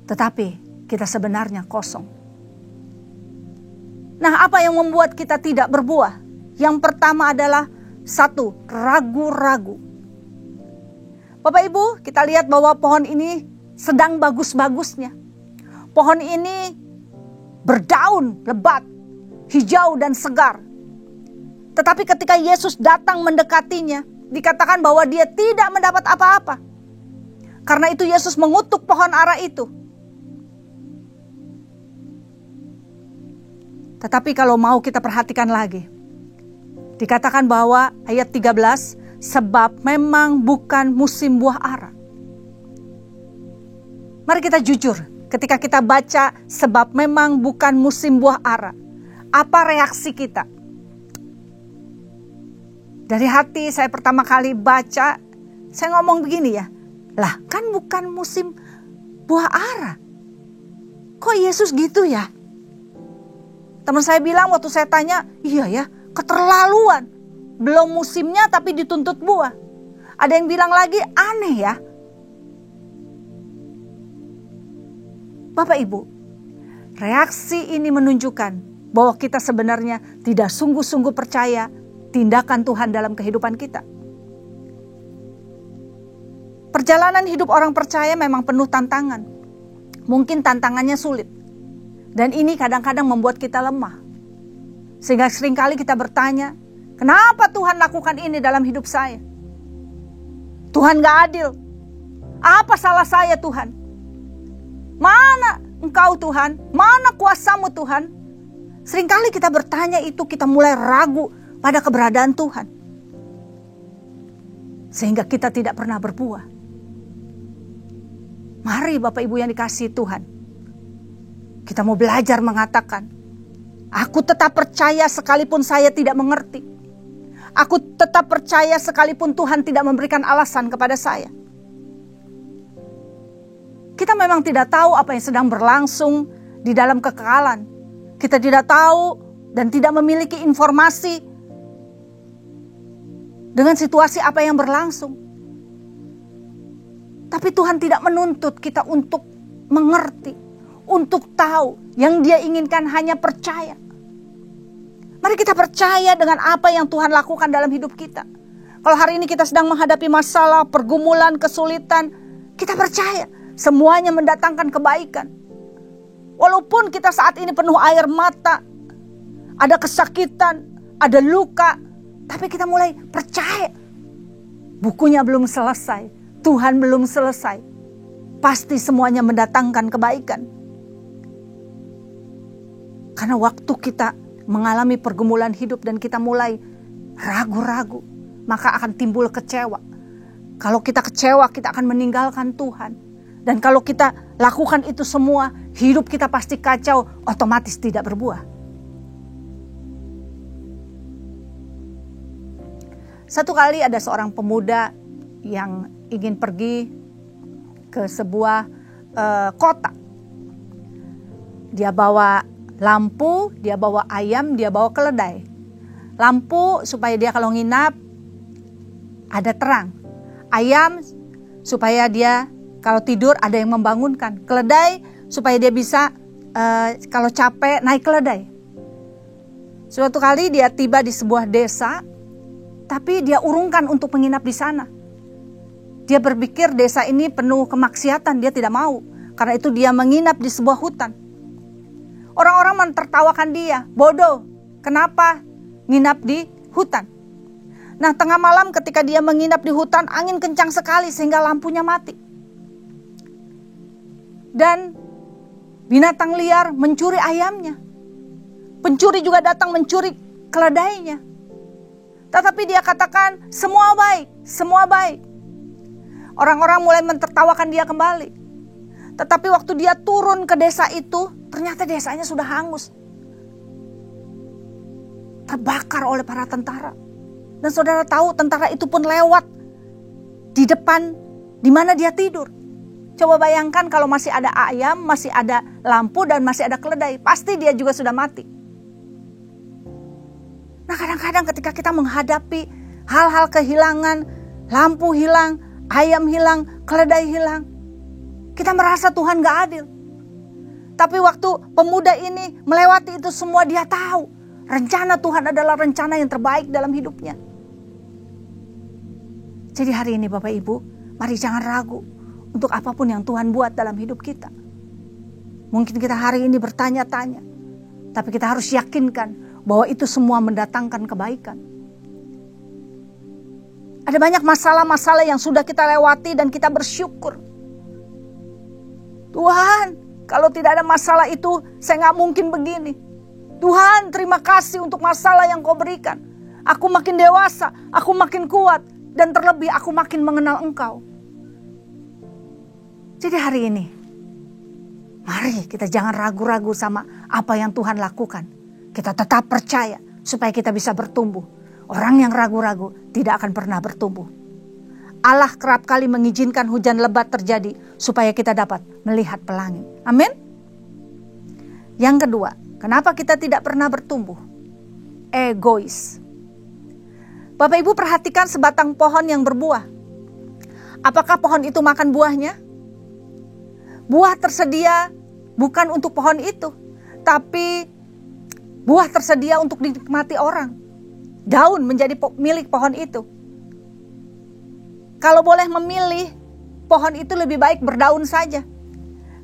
tetapi kita sebenarnya kosong. Nah, apa yang membuat kita tidak berbuah? Yang pertama adalah satu, ragu-ragu. Bapak Ibu, kita lihat bahwa pohon ini sedang bagus-bagusnya. Pohon ini berdaun lebat, hijau dan segar. Tetapi ketika Yesus datang mendekatinya, dikatakan bahwa dia tidak mendapat apa-apa. Karena itu Yesus mengutuk pohon ara itu. Tetapi kalau mau kita perhatikan lagi, dikatakan bahwa ayat 13, sebab memang bukan musim buah ara. Mari kita jujur, ketika kita baca sebab memang bukan musim buah ara, apa reaksi kita? Dari hati saya pertama kali baca, saya ngomong begini ya, lah kan bukan musim buah ara. Kok Yesus gitu ya? Teman saya bilang waktu saya tanya, iya ya, keterlaluan. Belum musimnya tapi dituntut buah. Ada yang bilang lagi, aneh ya. Bapak Ibu, reaksi ini menunjukkan bahwa kita sebenarnya tidak sungguh-sungguh percaya tindakan Tuhan dalam kehidupan kita. Perjalanan hidup orang percaya memang penuh tantangan. Mungkin tantangannya sulit. Dan ini kadang-kadang membuat kita lemah. Sehingga seringkali kita bertanya, kenapa Tuhan lakukan ini dalam hidup saya? Tuhan gak adil. Apa salah saya Tuhan? Mana Engkau Tuhan? Mana kuasamu Tuhan? Seringkali kita bertanya itu, kita mulai ragu pada keberadaan Tuhan. Sehingga kita tidak pernah berbuah. Mari Bapak Ibu yang dikasihi Tuhan, kita mau belajar mengatakan, aku tetap percaya sekalipun saya tidak mengerti. Aku tetap percaya sekalipun Tuhan tidak memberikan alasan kepada saya. Kita memang tidak tahu apa yang sedang berlangsung di dalam kekekalan. Kita tidak tahu dan tidak memiliki informasi dengan situasi apa yang berlangsung. Tapi Tuhan tidak menuntut kita untuk mengerti, untuk tahu. Yang Dia inginkan hanya percaya. Mari kita percaya dengan apa yang Tuhan lakukan dalam hidup kita. Kalau hari ini kita sedang menghadapi masalah, pergumulan, kesulitan, kita percaya semuanya mendatangkan kebaikan. Walaupun kita saat ini penuh air mata, ada kesakitan, ada luka, tapi kita mulai percaya. Bukunya belum selesai, Tuhan belum selesai. Pasti semuanya mendatangkan kebaikan. Karena waktu kita mengalami pergumulan hidup dan kita mulai ragu-ragu, maka akan timbul kecewa. Kalau kita kecewa, kita akan meninggalkan Tuhan. Dan kalau kita lakukan itu semua, hidup kita pasti kacau, otomatis tidak berbuah. Satu kali ada seorang pemuda yang ingin pergi ke sebuah kota. Dia bawa lampu, dia bawa ayam, dia bawa keledai. Lampu supaya dia kalau nginap ada terang. Ayam supaya dia kalau tidur ada yang membangunkan. Keledai supaya dia bisa kalau capek naik keledai. Suatu kali dia tiba di sebuah desa, tapi dia urungkan untuk menginap di sana. Dia berpikir desa ini penuh kemaksiatan, dia tidak mau. Karena itu dia menginap di sebuah hutan. Orang-orang mentertawakan dia, bodoh, kenapa nginap di hutan? Nah, tengah malam ketika dia menginap di hutan, angin kencang sekali sehingga lampunya mati. Dan binatang liar mencuri ayamnya. Pencuri juga datang mencuri keledainya. Tetapi dia katakan, semua baik, semua baik. Orang-orang mulai mentertawakan dia kembali. Tetapi waktu dia turun ke desa itu, ternyata desanya sudah hangus. Terbakar oleh para tentara. Dan saudara tahu tentara itu pun lewat di depan di mana dia tidur. Coba bayangkan kalau masih ada ayam, masih ada lampu dan masih ada keledai. Pasti dia juga sudah mati. Nah, kadang-kadang ketika kita menghadapi hal-hal kehilangan, lampu hilang, ayam hilang, keledai hilang, kita merasa Tuhan gak adil. Tapi waktu pemuda ini melewati itu semua, dia tahu rencana Tuhan adalah rencana yang terbaik dalam hidupnya. Jadi hari ini Bapak Ibu, mari jangan ragu untuk apapun yang Tuhan buat dalam hidup kita. Mungkin kita hari ini bertanya-tanya, tapi kita harus yakinkan bahwa itu semua mendatangkan kebaikan. Ada banyak masalah-masalah yang sudah kita lewati dan kita bersyukur. Tuhan, kalau tidak ada masalah itu, saya gak mungkin begini. Tuhan, terima kasih untuk masalah yang Kau berikan. Aku makin dewasa, aku makin kuat, dan terlebih aku makin mengenal Engkau. Jadi hari ini, mari kita jangan ragu-ragu sama apa yang Tuhan lakukan. Kita tetap percaya supaya kita bisa bertumbuh. Orang yang ragu-ragu tidak akan pernah bertumbuh. Allah kerap kali mengizinkan hujan lebat terjadi supaya kita dapat melihat pelangi. Amin. Yang kedua, kenapa kita tidak pernah bertumbuh? Egois. Bapak Ibu perhatikan sebatang pohon yang berbuah. Apakah pohon itu makan buahnya? Buah tersedia bukan untuk pohon itu, tapi buah tersedia untuk dinikmati orang. Daun menjadi milik pohon itu. Kalau boleh memilih, pohon itu lebih baik berdaun saja.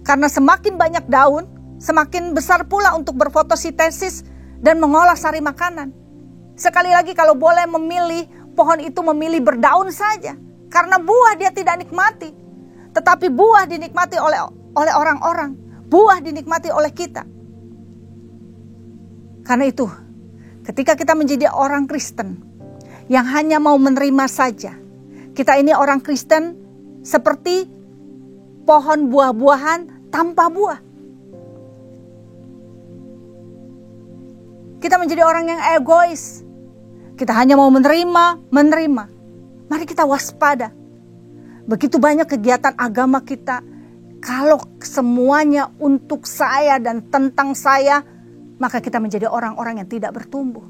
Karena semakin banyak daun, semakin besar pula untuk berfotosintesis dan mengolah sari makanan. Sekali lagi kalau boleh memilih, pohon itu memilih berdaun saja. Karena buah dia tidak nikmati. Tetapi buah dinikmati oleh orang-orang. Buah dinikmati oleh kita. Karena itu, ketika kita menjadi orang Kristen yang hanya mau menerima saja, kita ini orang Kristen seperti pohon buah-buahan tanpa buah. Kita menjadi orang yang egois. Kita hanya mau menerima. Mari kita waspada. Begitu banyak kegiatan agama kita, kalau semuanya untuk saya dan tentang saya, maka kita menjadi orang-orang yang tidak bertumbuh.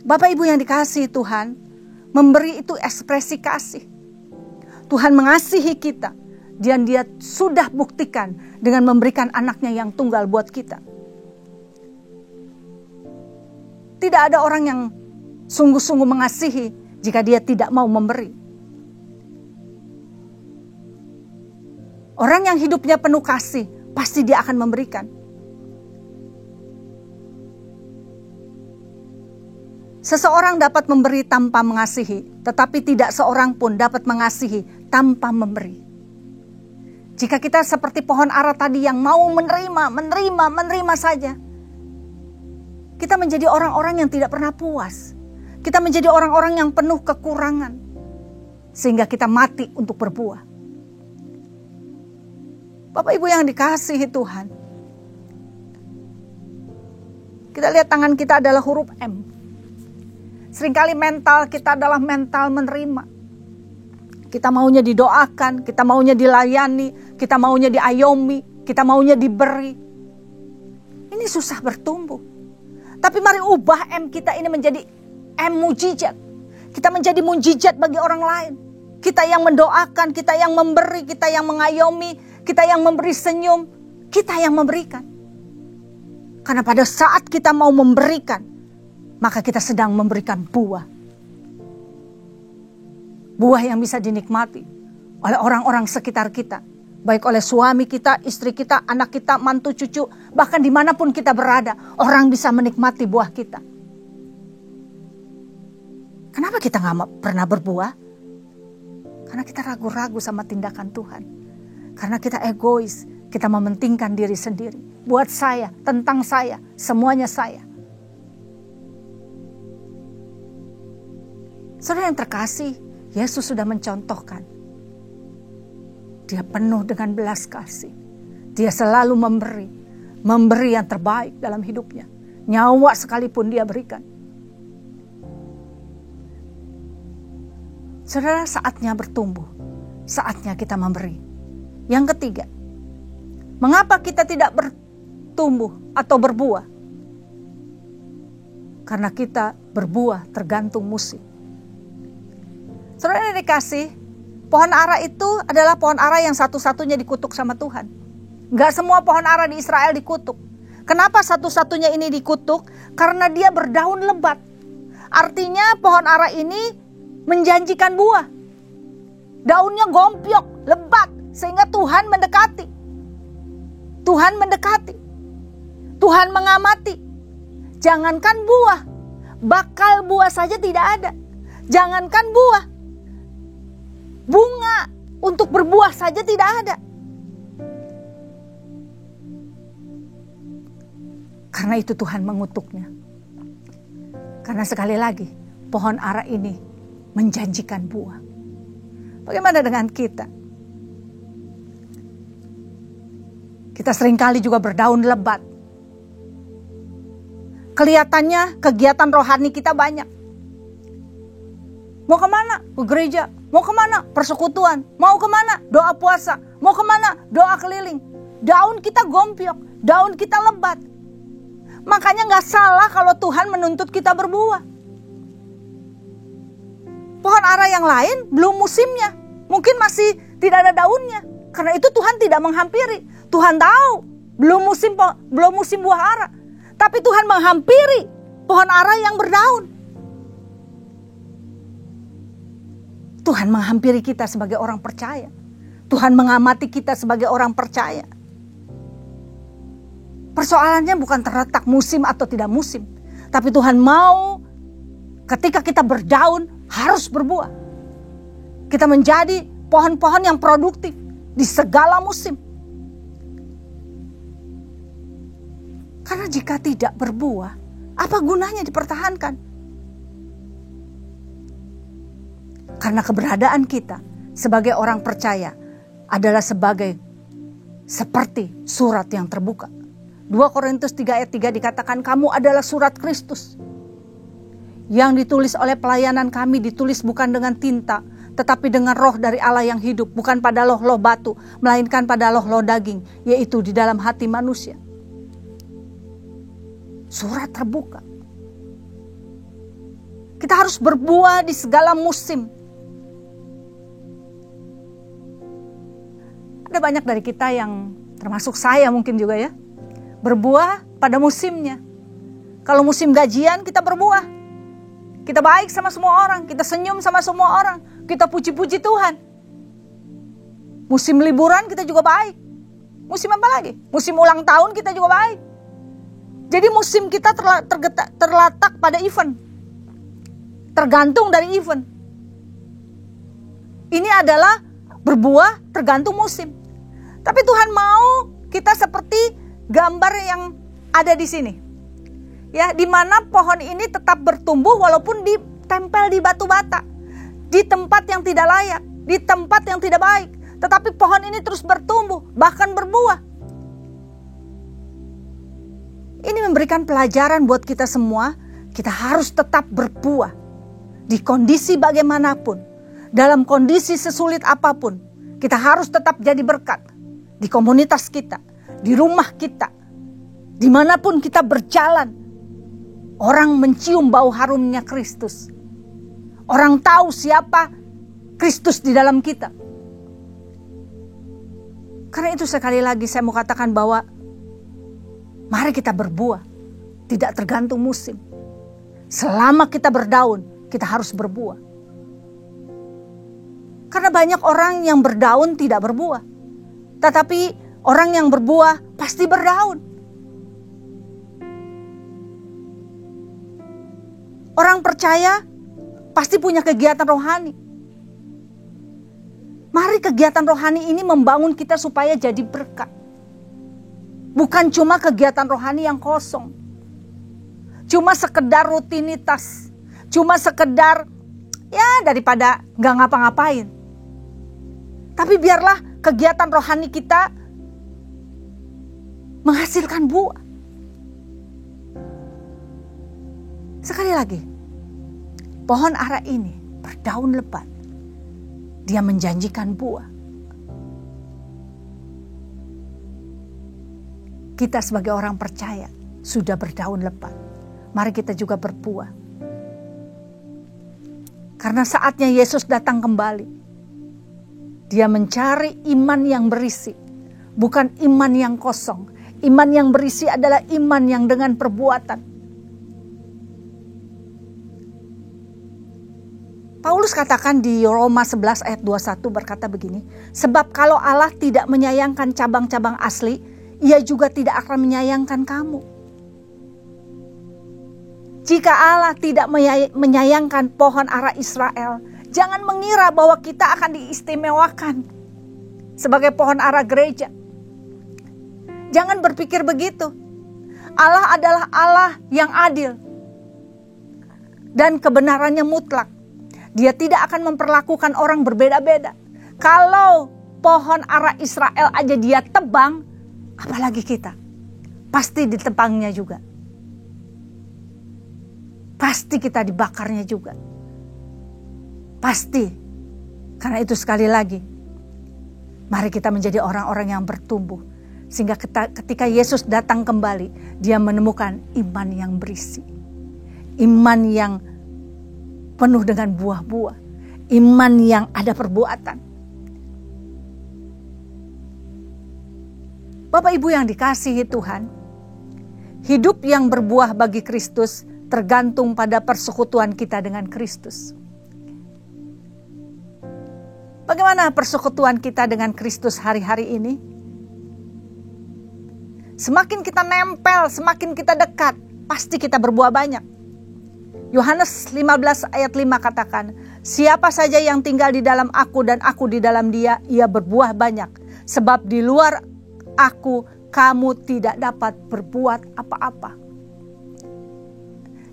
Bapak Ibu yang dikasihi Tuhan, memberi itu ekspresi kasih. Tuhan mengasihi kita, dan Dia sudah buktikan dengan memberikan anaknya yang tunggal buat kita. Tidak ada orang yang sungguh-sungguh mengasihi jika dia tidak mau memberi. Orang yang hidupnya penuh kasih, pasti dia akan memberikan. Seseorang dapat memberi tanpa mengasihi, tetapi tidak seorang pun dapat mengasihi tanpa memberi. Jika kita seperti pohon ara tadi yang mau menerima saja, kita menjadi orang-orang yang tidak pernah puas. Kita menjadi orang-orang yang penuh kekurangan, sehingga kita mati untuk berbuah. Bapak Ibu yang dikasihi Tuhan, kita lihat tangan kita adalah huruf M. Seringkali mental kita adalah mental menerima. Kita maunya didoakan, kita maunya dilayani, kita maunya diayomi, kita maunya diberi. Ini susah bertumbuh. Tapi mari ubah M kita ini menjadi M mujizat. Kita menjadi mujizat bagi orang lain. Kita yang mendoakan, kita yang memberi, kita yang mengayomi, kita yang memberi senyum, kita yang memberikan. Karena pada saat kita mau memberikan, maka kita sedang memberikan buah. Buah yang bisa dinikmati oleh orang-orang sekitar kita. Baik oleh suami kita, istri kita, anak kita, mantu, cucu. Bahkan dimanapun kita berada, orang bisa menikmati buah kita. Kenapa kita gak pernah berbuah? Karena kita ragu-ragu sama tindakan Tuhan. Karena kita egois, kita mementingkan diri sendiri. Buat saya, tentang saya, semuanya saya. Saudara yang terkasih, Yesus sudah mencontohkan. Dia penuh dengan belas kasih. Dia selalu memberi yang terbaik dalam hidupnya. Nyawa sekalipun dia berikan. Saudara, saatnya bertumbuh. Saatnya kita memberi. Yang ketiga, mengapa kita tidak bertumbuh atau berbuah? Karena kita berbuah tergantung musim. Saudara yang dikasih, pohon ara itu adalah pohon ara yang satu-satunya dikutuk sama Tuhan. Gak semua pohon ara di Israel dikutuk. Kenapa satu-satunya ini dikutuk? Karena dia berdaun lebat. Artinya pohon ara ini menjanjikan buah. Daunnya gompiok, lebat, sehingga Tuhan mendekati. Tuhan mendekati. Tuhan mengamati. Jangankan buah, bakal buah saja tidak ada. Jangankan buah, bunga untuk berbuah saja tidak ada. Karena itu Tuhan mengutuknya. Karena sekali lagi, pohon ara ini menjanjikan buah. Bagaimana dengan kita? Kita seringkali juga berdaun lebat. Kelihatannya kegiatan rohani kita banyak. Mau kemana? Ke gereja. Mau kemana? Persekutuan. Mau kemana? Doa puasa. Mau kemana? Doa keliling. Daun kita gompiok. Daun kita lebat. Makanya gak salah kalau Tuhan menuntut kita berbuah. Pohon ara yang lain belum musimnya. Mungkin masih tidak ada daunnya. Karena itu Tuhan tidak menghampiri. Tuhan tahu belum musim buah ara. Tapi Tuhan menghampiri pohon ara yang berdaun. Tuhan menghampiri kita sebagai orang percaya. Tuhan mengamati kita sebagai orang percaya. Persoalannya bukan terletak musim atau tidak musim. Tapi Tuhan mau ketika kita berdaun harus berbuah. Kita menjadi pohon-pohon yang produktif di segala musim. Karena jika tidak berbuah, apa gunanya dipertahankan? Karena keberadaan kita sebagai orang percaya adalah seperti surat yang terbuka. 2 Korintus 3 ayat 3 dikatakan kamu adalah surat Kristus. Yang ditulis oleh pelayanan kami ditulis bukan dengan tinta, tetapi dengan roh dari Allah yang hidup. Bukan pada loh-loh batu, melainkan pada loh-loh daging, yaitu di dalam hati manusia. Surat terbuka. Kita harus berbuah di segala musim. Ada banyak dari kita yang termasuk saya mungkin juga ya. Berbuah pada musimnya. Kalau musim gajian kita berbuah. Kita baik sama semua orang. Kita senyum sama semua orang. Kita puji-puji Tuhan. Musim liburan kita juga baik. Musim apa lagi? Musim ulang tahun kita juga baik. Jadi musim kita terletak pada event. Tergantung dari event. Ini adalah berbuah tergantung musim. Tapi Tuhan mau kita seperti gambar yang ada di sini. Ya, di mana pohon ini tetap bertumbuh walaupun ditempel di batu bata. Di tempat yang tidak layak, di tempat yang tidak baik. Tetapi pohon ini terus bertumbuh, bahkan berbuah. Ini memberikan pelajaran buat kita semua. Kita harus tetap berbuah. Di kondisi bagaimanapun. Dalam kondisi sesulit apapun. Kita harus tetap jadi berkat. Di komunitas kita. Di rumah kita. Dimanapun kita berjalan. Orang mencium bau harumnya Kristus. Orang tahu siapa Kristus di dalam kita. Karena itu sekali lagi saya mau katakan bahwa mari kita berbuah. Tidak tergantung musim. Selama kita berdaun, kita harus berbuah. Karena banyak orang yang berdaun tidak berbuah. Tetapi orang yang berbuah pasti berdaun. Orang percaya pasti punya kegiatan rohani. Mari kegiatan rohani ini membangun kita supaya jadi berkat. Bukan cuma kegiatan rohani yang kosong. Cuma sekedar rutinitas. Cuma sekedar ya daripada gak ngapa-ngapain. Tapi biarlah kegiatan rohani kita menghasilkan buah. Sekali lagi, pohon ara ini berdaun lebat. Dia menjanjikan buah. Kita sebagai orang percaya sudah berdaun lebat. Mari kita juga berbuah. Karena saatnya Yesus datang kembali. Dia mencari iman yang berisi. Bukan iman yang kosong. Iman yang berisi adalah iman yang dengan perbuatan. Paulus katakan di Roma 11 ayat 21 berkata begini. Sebab kalau Allah tidak menyayangkan cabang-cabang asli, Ia juga tidak akan menyayangkan kamu. Jika Allah tidak menyayangkan pohon ara Israel, jangan mengira bahwa kita akan diistimewakan sebagai pohon ara gereja. Jangan berpikir begitu. Allah adalah Allah yang adil dan kebenarannya mutlak. Dia tidak akan memperlakukan orang berbeda-beda. Kalau pohon ara Israel aja dia tebang, apalagi kita. Pasti ditebangnya juga. Pasti kita dibakarnya juga. Pasti. Karena itu sekali lagi, mari kita menjadi orang-orang yang bertumbuh. Sehingga ketika Yesus datang kembali, dia menemukan iman yang berisi. Iman yang penuh dengan buah-buah. Iman yang ada perbuatan. Bapak Ibu yang dikasihi Tuhan, hidup yang berbuah bagi Kristus tergantung pada persekutuan kita dengan Kristus. Bagaimana persekutuan kita dengan Kristus hari-hari ini? Semakin kita nempel, semakin kita dekat, pasti kita berbuah banyak. Yohanes 15 ayat 5 katakan, siapa saja yang tinggal di dalam aku dan aku di dalam dia, ia berbuah banyak. Sebab di luar aku, kamu tidak dapat berbuat apa-apa.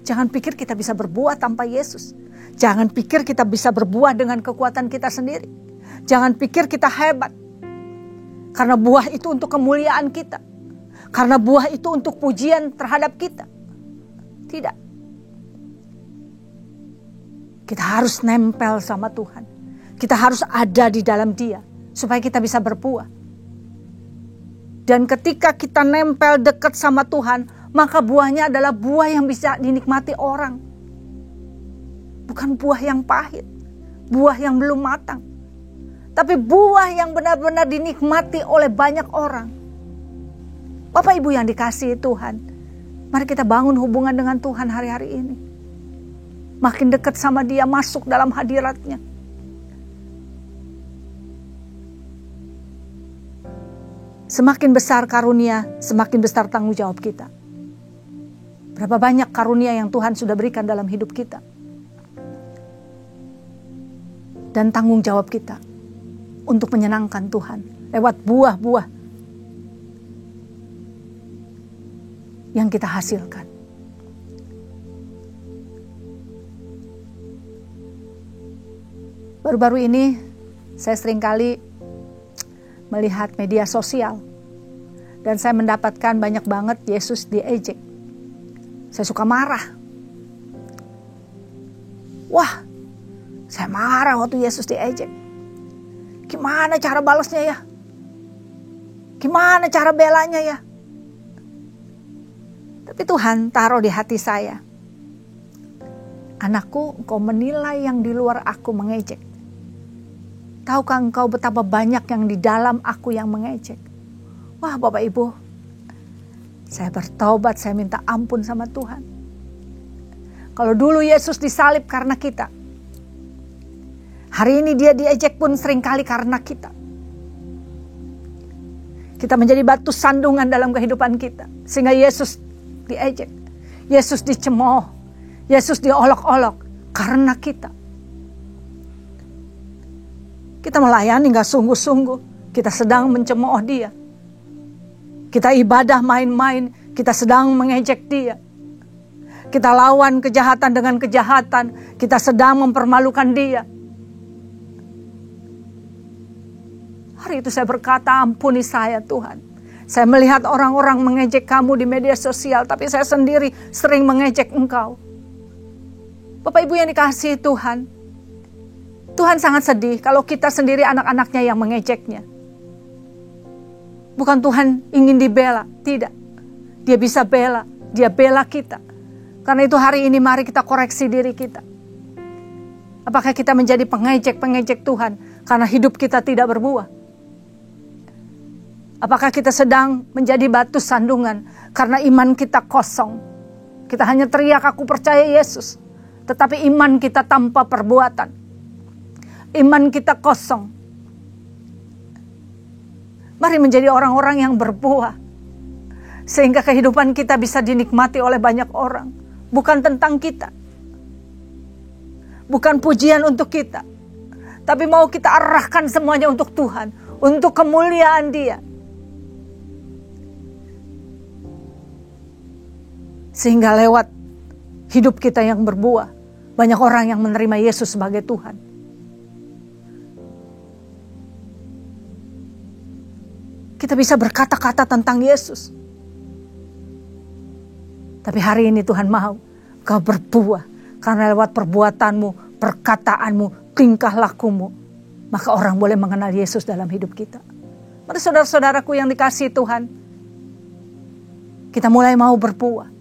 Jangan pikir kita bisa berbuah tanpa Yesus. Jangan pikir kita bisa berbuah dengan kekuatan kita sendiri. Jangan pikir kita hebat. Karena buah itu untuk kemuliaan kita. Karena buah itu untuk pujian terhadap kita. Tidak. Kita harus nempel sama Tuhan. Kita harus ada di dalam Dia. Supaya kita bisa berbuah. Dan ketika kita nempel dekat sama Tuhan, maka buahnya adalah buah yang bisa dinikmati orang. Bukan buah yang pahit. Buah yang belum matang. Tapi buah yang benar-benar dinikmati oleh banyak orang. Bapak Ibu yang dikasihi Tuhan, mari kita bangun hubungan dengan Tuhan hari-hari ini. Makin dekat sama Dia, masuk dalam hadirat-Nya. Semakin besar karunia, semakin besar tanggung jawab kita. Berapa banyak karunia yang Tuhan sudah berikan dalam hidup kita. Dan tanggung jawab kita untuk menyenangkan Tuhan. lewat buah-buah yang kita hasilkan. Baru-baru ini saya seringkali melihat media sosial dan saya mendapatkan banyak banget Yesus diejek. Saya suka marah. Wah, saya marah waktu Yesus diejek. Gimana cara balasnya ya? Gimana cara belanya ya? Tapi Tuhan taruh di hati saya. Anakku, engkau menilai yang di luar aku mengejek. Tahukah engkau betapa banyak yang di dalam aku yang mengejek? Wah Bapak Ibu, saya bertobat, saya minta ampun sama Tuhan. Kalau dulu Yesus disalib karena kita, hari ini dia diejek pun seringkali karena kita. Kita menjadi batu sandungan dalam kehidupan kita. Sehingga Yesus diejek, Yesus dicemooh, Yesus diolok-olok karena kita. Kita melayani gak sungguh-sungguh, kita sedang mencemooh dia. Kita ibadah main-main, kita sedang mengejek dia. Kita lawan kejahatan dengan kejahatan, kita sedang mempermalukan dia. Hari itu saya berkata, ampuni saya Tuhan. Saya melihat orang-orang mengejek kamu di media sosial, tapi saya sendiri sering mengejek engkau. Bapak Ibu yang dikasihi Tuhan, Tuhan sangat sedih kalau kita sendiri anak-anaknya yang mengejeknya. Bukan Tuhan ingin dibela, tidak. Dia bisa bela, dia bela kita. Karena itu hari ini mari kita koreksi diri kita. Apakah kita menjadi pengejek-pengejek Tuhan karena hidup kita tidak berbuah? Apakah kita sedang menjadi batu sandungan karena iman kita kosong? Kita hanya teriak aku percaya Yesus, tetapi iman kita tanpa perbuatan. Iman kita kosong. Mari menjadi orang-orang yang berbuah, sehingga kehidupan kita bisa dinikmati oleh banyak orang. Bukan tentang kita, bukan pujian untuk kita, tapi mau kita arahkan semuanya untuk Tuhan, untuk kemuliaan Dia. Sehingga lewat hidup kita yang berbuah, banyak orang yang menerima Yesus sebagai Tuhan. Kita bisa berkata-kata tentang Yesus. Tapi hari ini Tuhan mau kau berbuah. Karena lewat perbuatanmu, perkataanmu, tingkah lakumu, maka orang boleh mengenal Yesus dalam hidup kita. Mari saudara-saudaraku yang dikasihi Tuhan, kita mulai mau berbuah.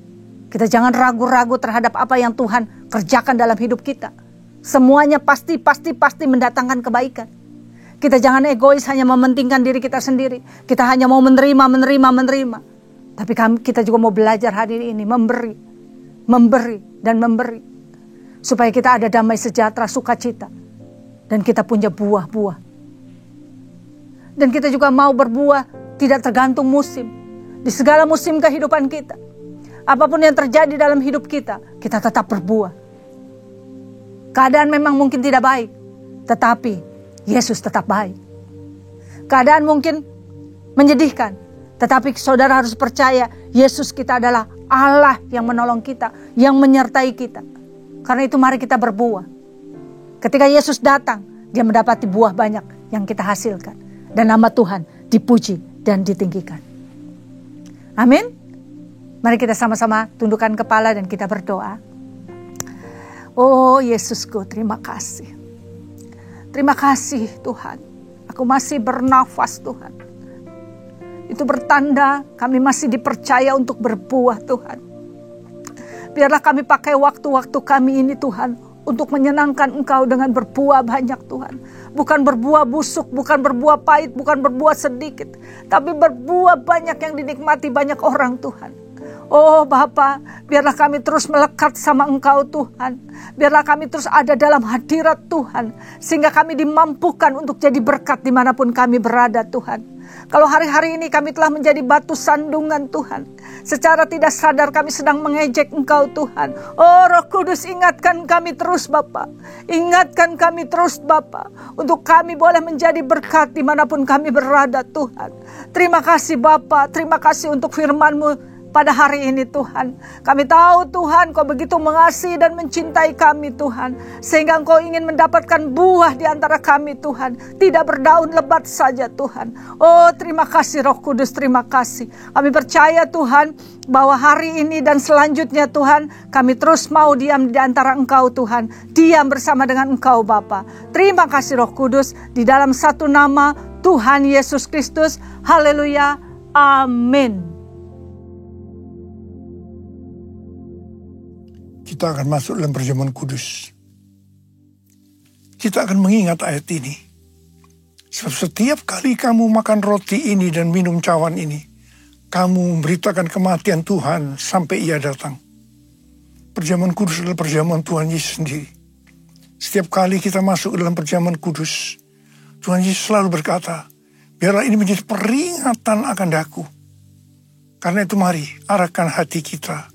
Kita jangan ragu-ragu terhadap apa yang Tuhan kerjakan dalam hidup kita. Semuanya pasti mendatangkan kebaikan. Kita jangan egois hanya mementingkan diri kita sendiri. Kita hanya mau menerima. Tapi kita juga mau belajar hari ini memberi dan memberi. Supaya kita ada damai sejahtera, sukacita. Dan kita punya buah-buah. Dan kita juga mau berbuah tidak tergantung musim. Di segala musim kehidupan kita. Apapun yang terjadi dalam hidup kita, kita tetap berbuah. Keadaan memang mungkin tidak baik, tetapi Yesus tetap baik. Keadaan mungkin menyedihkan, tetapi saudara harus percaya Yesus kita adalah Allah yang menolong kita, yang menyertai kita. Karena itu mari kita berbuah. Ketika Yesus datang, dia mendapati buah banyak yang kita hasilkan. Dan nama Tuhan dipuji dan ditinggikan. Amin. Mari kita sama-sama tundukkan kepala dan kita berdoa. Oh Yesusku, terima kasih. Terima kasih Tuhan. Aku masih bernafas Tuhan. Itu bertanda kami masih dipercaya untuk berbuah Tuhan. Biarlah kami pakai waktu-waktu kami ini Tuhan, untuk menyenangkan Engkau dengan berbuah banyak Tuhan. Bukan berbuah busuk, bukan berbuah pahit, bukan berbuah sedikit. Tapi berbuah banyak yang dinikmati banyak orang Tuhan. Oh Bapa, biarlah kami terus melekat sama Engkau Tuhan. Biarlah kami terus ada dalam hadirat Tuhan. Sehingga kami dimampukan untuk jadi berkat dimanapun kami berada Tuhan. Kalau hari-hari ini kami telah menjadi batu sandungan Tuhan, secara tidak sadar kami sedang mengejek Engkau Tuhan. Oh Roh Kudus, ingatkan kami terus Bapa. Ingatkan kami terus Bapa, untuk kami boleh menjadi berkat dimanapun kami berada Tuhan. Terima kasih Bapa, terima kasih untuk firman-Mu pada hari ini Tuhan. Kami tahu Tuhan, Kau begitu mengasihi dan mencintai kami Tuhan, sehingga Engkau ingin mendapatkan buah di antara kami Tuhan, tidak berdaun lebat saja Tuhan. Oh terima kasih Roh Kudus, terima kasih. Kami percaya Tuhan, bahwa hari ini dan selanjutnya Tuhan, kami terus mau diam di antara Engkau Tuhan, diam bersama dengan Engkau Bapa. Terima kasih Roh Kudus, di dalam satu nama Tuhan Yesus Kristus. Haleluya, amin. Kita akan masuk dalam perjamuan kudus. Kita akan mengingat ayat ini. Sebab setiap kali kamu makan roti ini dan minum cawan ini, kamu memberitakan kematian Tuhan sampai Ia datang. Perjamuan kudus adalah perjamuan Tuhan Yesus sendiri. Setiap kali kita masuk dalam perjamuan kudus, Tuhan Yesus selalu berkata, biarlah ini menjadi peringatan akan daku. Karena itu mari arahkan hati kita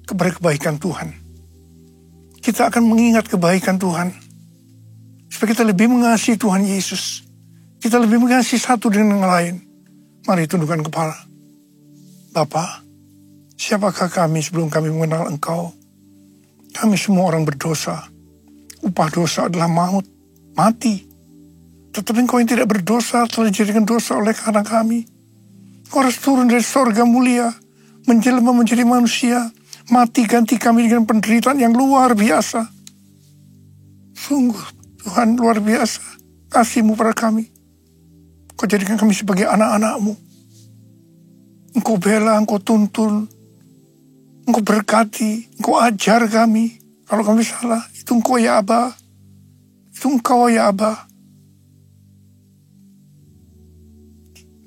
kepada kebaikan Tuhan. Kita akan mengingat kebaikan Tuhan, supaya kita lebih mengasihi Tuhan Yesus. Kita lebih mengasihi satu dengan yang lain. Mari tundukkan kepala. Bapa, siapakah kami sebelum kami mengenal Engkau? Kami semua orang berdosa. Upah dosa adalah maut, mati. Tetapi Engkau yang tidak berdosa telah dijadikan dosa oleh karena kami. Engkau harus turun dari sorga mulia, menjelma menjadi manusia, mati ganti kami dengan penderitaan yang luar biasa. Sungguh Tuhan luar biasa kasih-Mu pada kami. Kau jadikan kami sebagai anak-anak-Mu. Engkau bela, Engkau tuntun, Engkau berkati, Engkau ajar kami. Kalau kami salah, itu Engkau ya Aba. Itu Engkau ya Aba.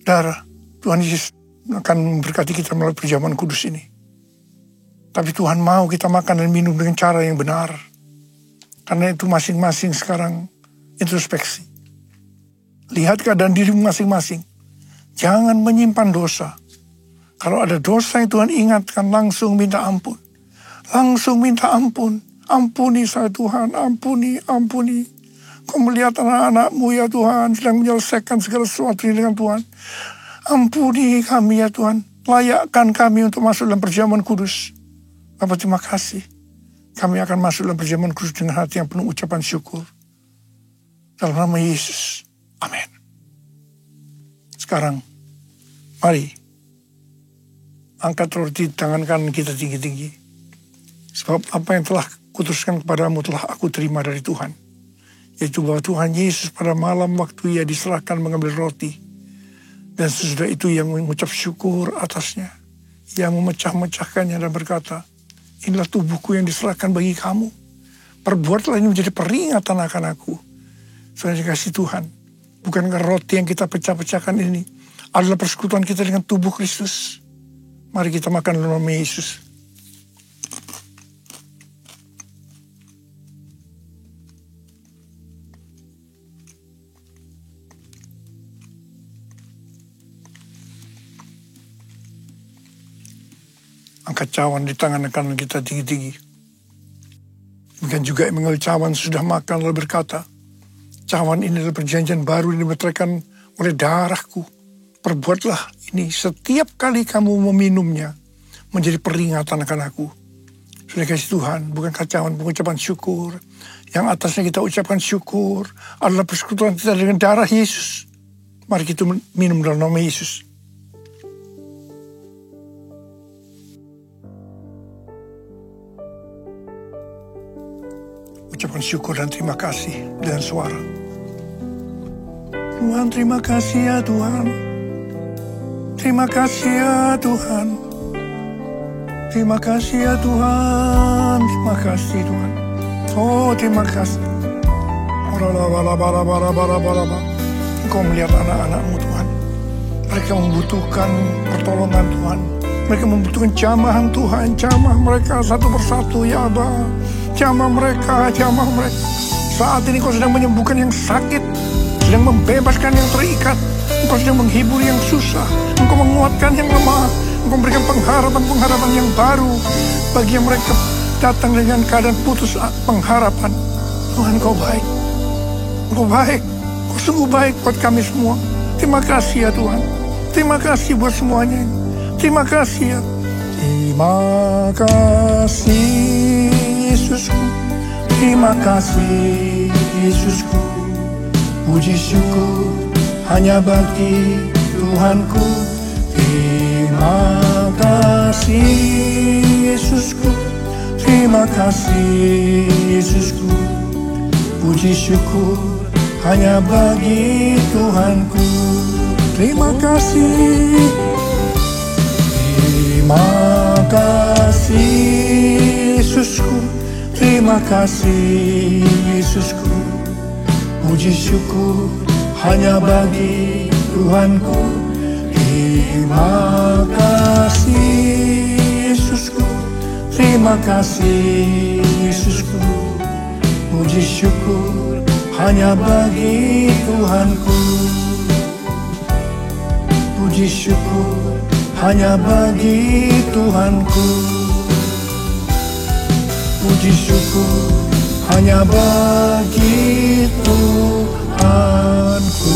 Darah Tuhan Yesus akan memberkati kita melalui perjamuan kudus ini. Tapi Tuhan mau kita makan dan minum dengan cara yang benar. Karena itu masing-masing sekarang introspeksi. Lihat keadaan dirimu masing-masing. Jangan menyimpan dosa. Kalau ada dosa yang Tuhan ingatkan, langsung minta ampun. Langsung minta ampun. Ampuni saya Tuhan, ampuni, ampuni. Kau melihat anak-anak-Mu ya Tuhan, sedang menyelesaikan segala sesuatu dengan Tuhan. Ampuni kami ya Tuhan. Layakkan kami untuk masuk dalam perjamuan kudus. Bapak terima kasih. Kami akan masuk dalam perjamuan kudus dengan hati yang penuh ucapan syukur. Dalam nama Yesus. Amin. Sekarang, mari. Angkat roti tangan kanan kita tinggi-tinggi. Sebab apa yang telah kuteruskan kepadamu telah aku terima dari Tuhan. Yaitu bahwa Tuhan Yesus pada malam waktu Ia diserahkan mengambil roti. Dan sesudah itu Ia mengucap syukur atasnya. Ia memecah-mecahkannya dan berkata, inilah tubuhku yang diserahkan bagi kamu. Perbuatlah ini menjadi peringatan akan aku. Saudara dikasih Tuhan, bukankah roti yang kita pecah-pecahkan ini adalah persekutuan kita dengan tubuh Kristus? Mari kita makan dalam nama Yesus. Angkat cawan di tangan kanan kita tinggi-tinggi. Demikian juga yang mengambil cawan sudah makan lalu berkata, cawan ini adalah perjanjian baru yang dimeteraikan oleh darahku. Perbuatlah ini setiap kali kamu meminumnya menjadi peringatan akan aku. Sudah kasih Tuhan, bukankah cawan pengucapan syukur? Yang atasnya kita ucapkan syukur adalah persekutuan kita dengan darah Yesus. Mari kita minum dalam nama Yesus. Ucapkan syukur dan terima kasih dengan suara. Tuhan, terima kasih ya Tuhan. Terima kasih ya Tuhan. Terima kasih ya Tuhan. Terima kasih Tuhan. Oh terima kasih. Engkau melihat anak-anak-Mu Tuhan. Mereka membutuhkan pertolongan Tuhan. Mereka membutuhkan jamahan Tuhan. Jamah mereka satu persatu ya Aba. Jamah mereka. Saat ini Kau sedang menyembuhkan yang sakit, sedang membebaskan yang terikat. Engkau sedang menghibur yang susah. Engkau menguatkan yang lemah. Engkau memberikan pengharapan yang baru bagi yang mereka datang dengan keadaan putus pengharapan. Tuhan, Kau baik. Kau baik. Kau sungguh baik buat kami semua. Terima kasih ya Tuhan. Terima kasih buat semuanya. Terima kasih ya. Terima kasih Yesusku. Terima kasih Yesusku. Puji syukur hanya bagi Tuhanku. Terima kasih Yesusku. Terima kasih Yesusku. Puji syukur hanya bagi Tuhanku. Terima kasih. Terima kasih Yesusku. Terima kasih Yesusku. Puji syukur hanya bagi Tuhanku. Terima kasih Yesusku. Terima kasih Yesusku. Puji syukur hanya bagi Tuhanku. Puji syukur hanya bagi Tuhanku. Puji syukur hanya bagi Tuhanku.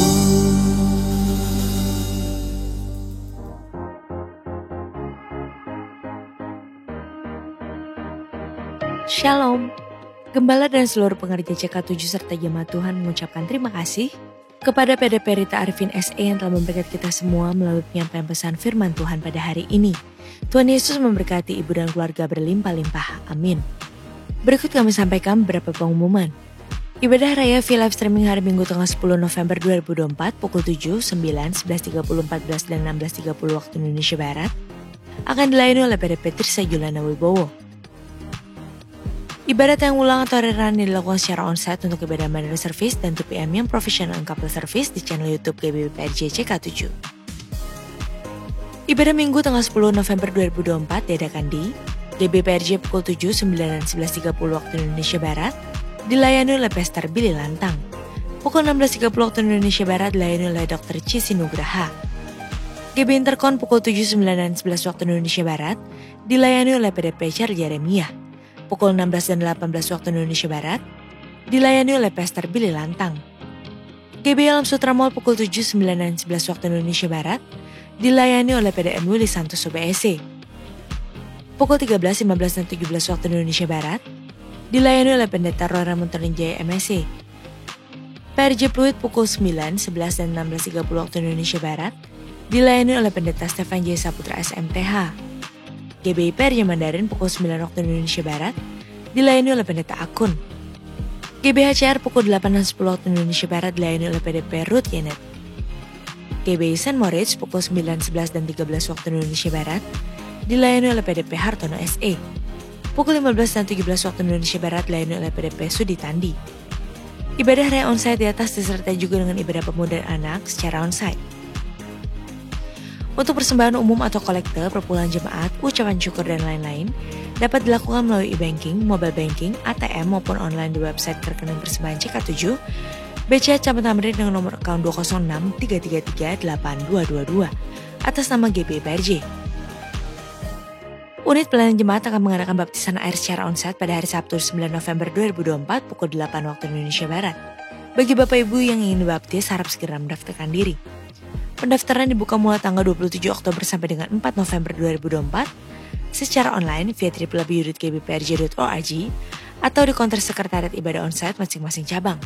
Shalom. Gembala dan seluruh pengerja CK7 serta jemaat Tuhan mengucapkan terima kasih kepada PDP Rita Arifin SE yang telah memberkati kita semua melalui penyampaian pesan firman Tuhan pada hari ini. Tuhan Yesus memberkati ibu dan keluarga berlimpah-limpah. Amin. Berikut kami sampaikan beberapa pengumuman. Ibadah Raya via live streaming hari Minggu tanggal 10 November 2024 pukul 7, 9, 11.30, 14, dan 16.30 waktu Indonesia Barat akan dilayani oleh PDP Trisa Julana Wibowo. Ibadat yang ulang atau rerun dilakukan secara onsite untuk ibadah mandiri service dan 2PM yang profesional and couple service di channel YouTube GBB PRJ CK7. Ibadah Minggu tanggal 10 November 2024 diadakan di GBB PRJ pukul 7, 9, dan 11.30 waktu Indonesia Barat dilayani oleh Pastor Billy Lantang. Pukul 16.30 waktu Indonesia Barat dilayani oleh Dr. Cisi Nugraha. GB Intercon pukul 7, 9, dan 11 waktu Indonesia Barat dilayani oleh PDP Charles Jeremiah. Pukul 16 dan 18 waktu Indonesia Barat, dilayani oleh Pastor Billy Lantang. GB Alam Sutra Mall pukul 7, 9, dan 11 waktu Indonesia Barat, dilayani oleh PDM Willy Santoso BSC. Pukul 13, 15, dan 17 waktu Indonesia Barat, dilayani oleh Pendeta Roy Ramontonin Jaya MSC. PRJ Pluit pukul 9, 11, dan 16.30 waktu Indonesia Barat, dilayani oleh Pendeta Stefan Jaya Saputra SMTH. GBI PRJ Mandarin pukul 9 waktu Indonesia Barat, dilayani oleh Pendeta Akun. GBHCR pukul 8 dan 10 waktu Indonesia Barat dilayani oleh PDP Ruth Yenet. GBI St. Moritz pukul 9, 11, dan 13 waktu Indonesia Barat, dilayani oleh PDP Hartono SE. Pukul 15 dan 17 waktu Indonesia Barat dilayani oleh PDP Sudi Tandi. Ibadah Raya onsite di atas disertai juga dengan ibadah pemuda dan anak secara onsite. Untuk persembahan umum atau kolekte, perpuluhan jemaat, ucapan syukur, dan lain-lain dapat dilakukan melalui e-banking, mobile banking, ATM, maupun online di website rekening persembahan CK7, BCA Camat Tamrin dengan nomor akun 206-333-8222 atas nama GBI PRJ. Unit pelayanan jemaat akan mengadakan baptisan air secara onsite pada hari Sabtu 9 November 2024 pukul 8 waktu Indonesia Barat. Bagi Bapak Ibu yang ingin dibaptis, harap segera mendaftarkan diri. Pendaftaran dibuka mulai tanggal 27 Oktober sampai dengan 4 November 2024 secara online via www.gbprj.org atau di konter sekretariat ibadah onsite masing-masing cabang.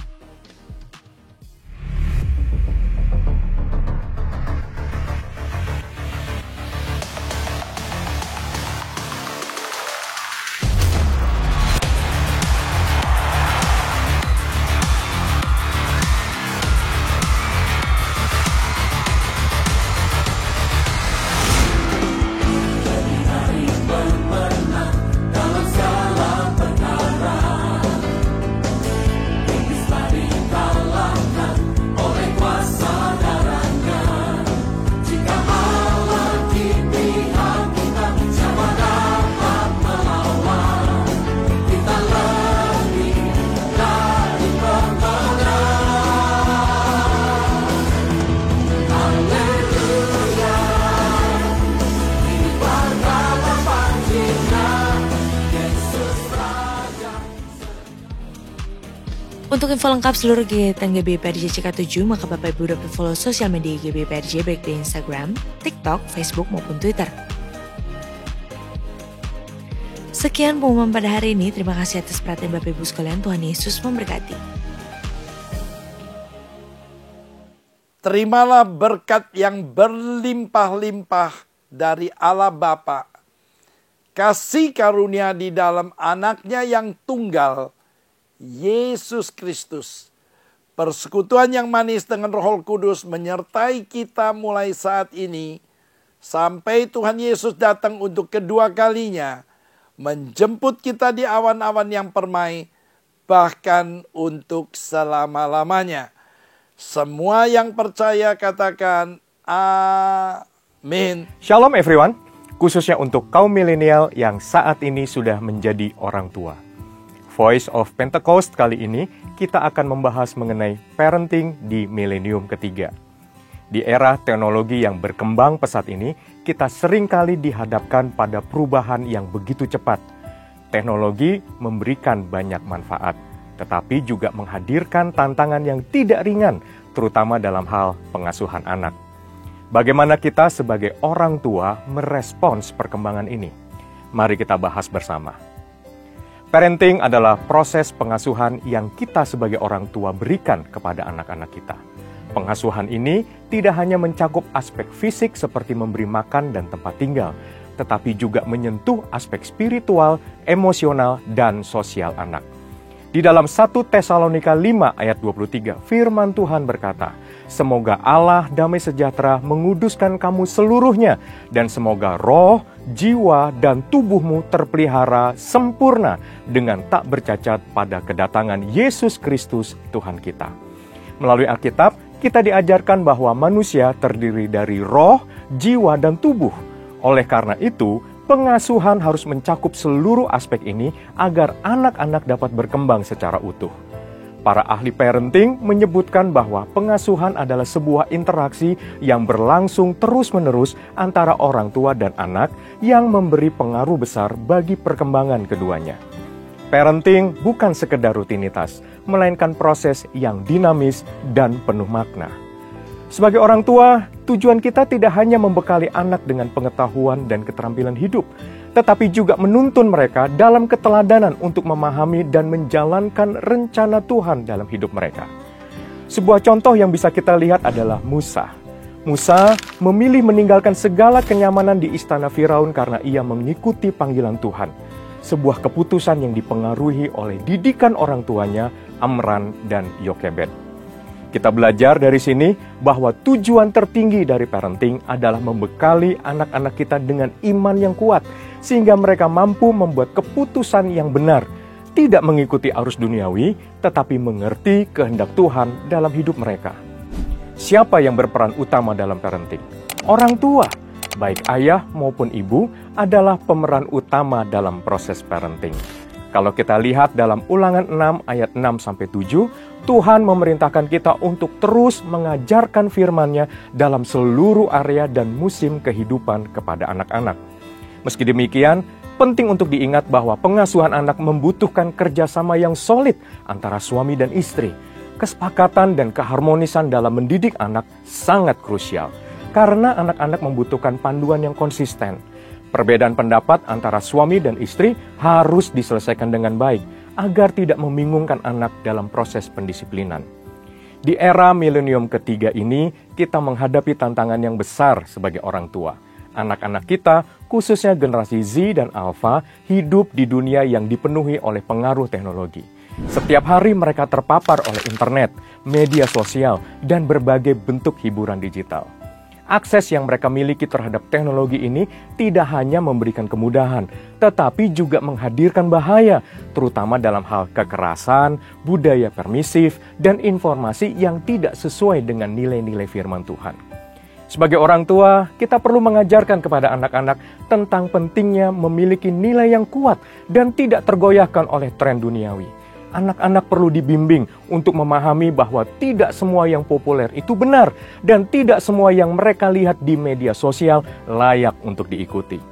Untuk info lengkap seluruh kegiatan GBPRJ CK7, maka Bapak Ibu dapat follow sosial media GBPRJ baik di Instagram, TikTok, Facebook maupun Twitter. Sekian pengumuman pada hari ini. Terima kasih atas perhatian Bapak Ibu sekalian. Tuhan Yesus memberkati. Terimalah berkat yang berlimpah-limpah dari Allah Bapa, kasih karunia di dalam anaknya yang tunggal, Yesus Kristus. Persekutuan yang manis dengan Roh Kudus menyertai kita mulai saat ini sampai Tuhan Yesus datang untuk kedua kalinya, menjemput kita di awan-awan yang permai, bahkan untuk selama-lamanya. Semua yang percaya katakan amin. Shalom everyone, khususnya untuk kaum milenial yang saat ini sudah menjadi orang tua. Voice of Pentecost kali ini kita akan membahas mengenai parenting di milenium ketiga. Di era teknologi yang berkembang pesat ini, kita seringkali dihadapkan pada perubahan yang begitu cepat. Teknologi memberikan banyak manfaat, tetapi juga menghadirkan tantangan yang tidak ringan, terutama dalam hal pengasuhan anak. Bagaimana kita sebagai orang tua merespons perkembangan ini? Mari kita bahas bersama. Parenting adalah proses pengasuhan yang kita sebagai orang tua berikan kepada anak-anak kita. Pengasuhan ini tidak hanya mencakup aspek fisik seperti memberi makan dan tempat tinggal, tetapi juga menyentuh aspek spiritual, emosional, dan sosial anak. Di dalam 1 Tesalonika 5 ayat 23, firman Tuhan berkata, "Semoga Allah damai sejahtera menguduskan kamu seluruhnya, dan semoga roh, jiwa, dan tubuhmu terpelihara sempurna dengan tak bercacat pada kedatangan Yesus Kristus Tuhan kita." Melalui Alkitab, kita diajarkan bahwa manusia terdiri dari roh, jiwa, dan tubuh. Oleh karena itu, pengasuhan harus mencakup seluruh aspek ini agar anak-anak dapat berkembang secara utuh. Para ahli parenting menyebutkan bahwa pengasuhan adalah sebuah interaksi yang berlangsung terus-menerus antara orang tua dan anak yang memberi pengaruh besar bagi perkembangan keduanya. Parenting bukan sekedar rutinitas, melainkan proses yang dinamis dan penuh makna. Sebagai orang tua, tujuan kita tidak hanya membekali anak dengan pengetahuan dan keterampilan hidup, tetapi juga menuntun mereka dalam keteladanan untuk memahami dan menjalankan rencana Tuhan dalam hidup mereka. Sebuah contoh yang bisa kita lihat adalah Musa. Musa memilih meninggalkan segala kenyamanan di istana Firaun karena ia mengikuti panggilan Tuhan. Sebuah keputusan yang dipengaruhi oleh didikan orang tuanya, Amran dan Yokebed. Kita belajar dari sini bahwa tujuan tertinggi dari parenting adalah membekali anak-anak kita dengan iman yang kuat, sehingga mereka mampu membuat keputusan yang benar, tidak mengikuti arus duniawi, tetapi mengerti kehendak Tuhan dalam hidup mereka. Siapa yang berperan utama dalam parenting? Orang tua, baik ayah maupun ibu, adalah pemeran utama dalam proses parenting. Kalau kita lihat dalam Ulangan 6 ayat 6-7, Tuhan memerintahkan kita untuk terus mengajarkan firman-Nya dalam seluruh area dan musim kehidupan kepada anak-anak. Meski demikian, penting untuk diingat bahwa pengasuhan anak membutuhkan kerjasama yang solid antara suami dan istri. Kesepakatan dan keharmonisan dalam mendidik anak sangat krusial, karena anak-anak membutuhkan panduan yang konsisten. Perbedaan pendapat antara suami dan istri harus diselesaikan dengan baik, agar tidak membingungkan anak dalam proses pendisiplinan. Di era milenium ketiga ini, kita menghadapi tantangan yang besar sebagai orang tua. Anak-anak kita, khususnya generasi Z dan Alpha, hidup di dunia yang dipenuhi oleh pengaruh teknologi. Setiap hari mereka terpapar oleh internet, media sosial, dan berbagai bentuk hiburan digital. Akses yang mereka miliki terhadap teknologi ini tidak hanya memberikan kemudahan, tetapi juga menghadirkan bahaya, terutama dalam hal kekerasan, budaya permisif, dan informasi yang tidak sesuai dengan nilai-nilai firman Tuhan. Sebagai orang tua, kita perlu mengajarkan kepada anak-anak tentang pentingnya memiliki nilai yang kuat dan tidak tergoyahkan oleh tren duniawi. Anak-anak perlu dibimbing untuk memahami bahwa tidak semua yang populer itu benar dan tidak semua yang mereka lihat di media sosial layak untuk diikuti.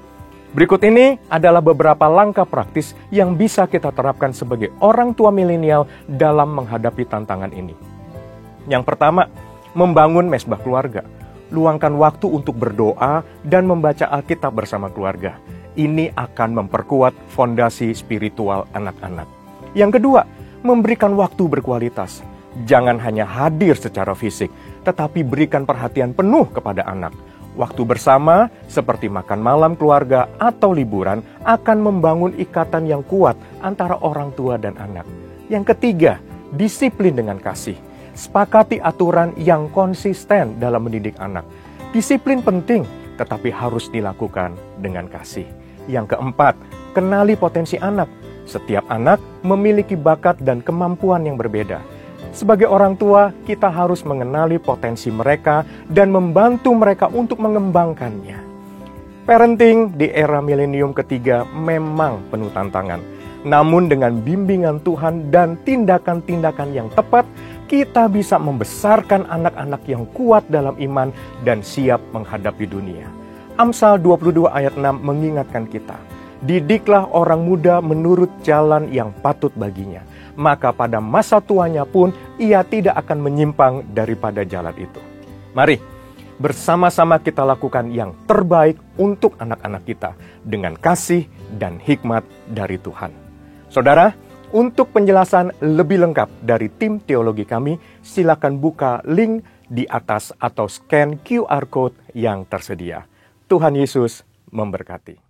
Berikut ini adalah beberapa langkah praktis yang bisa kita terapkan sebagai orang tua milenial dalam menghadapi tantangan ini. Yang pertama, membangun mesbah keluarga. Luangkan waktu untuk berdoa dan membaca Alkitab bersama keluarga. Ini akan memperkuat fondasi spiritual anak-anak. Yang kedua, memberikan waktu berkualitas. Jangan hanya hadir secara fisik, tetapi berikan perhatian penuh kepada anak. Waktu bersama, seperti makan malam keluarga atau liburan, akan membangun ikatan yang kuat antara orang tua dan anak. Yang ketiga, disiplin dengan kasih. Sepakati aturan yang konsisten dalam mendidik anak. Disiplin penting, tetapi harus dilakukan dengan kasih. Yang keempat, kenali potensi anak. Setiap anak memiliki bakat dan kemampuan yang berbeda. Sebagai orang tua, kita harus mengenali potensi mereka dan membantu mereka untuk mengembangkannya. Parenting di era milenium ketiga memang penuh tantangan. Namun dengan bimbingan Tuhan dan tindakan-tindakan yang tepat, kita bisa membesarkan anak-anak yang kuat dalam iman dan siap menghadapi dunia. Amsal 22 ayat 6 mengingatkan kita, didiklah orang muda menurut jalan yang patut baginya. Maka pada masa tuanya pun ia tidak akan menyimpang daripada jalan itu. Mari, bersama-sama kita lakukan yang terbaik untuk anak-anak kita dengan kasih dan hikmat dari Tuhan. Saudara, untuk penjelasan lebih lengkap dari tim teologi kami, silakan buka link di atas atau scan QR code yang tersedia. Tuhan Yesus memberkati.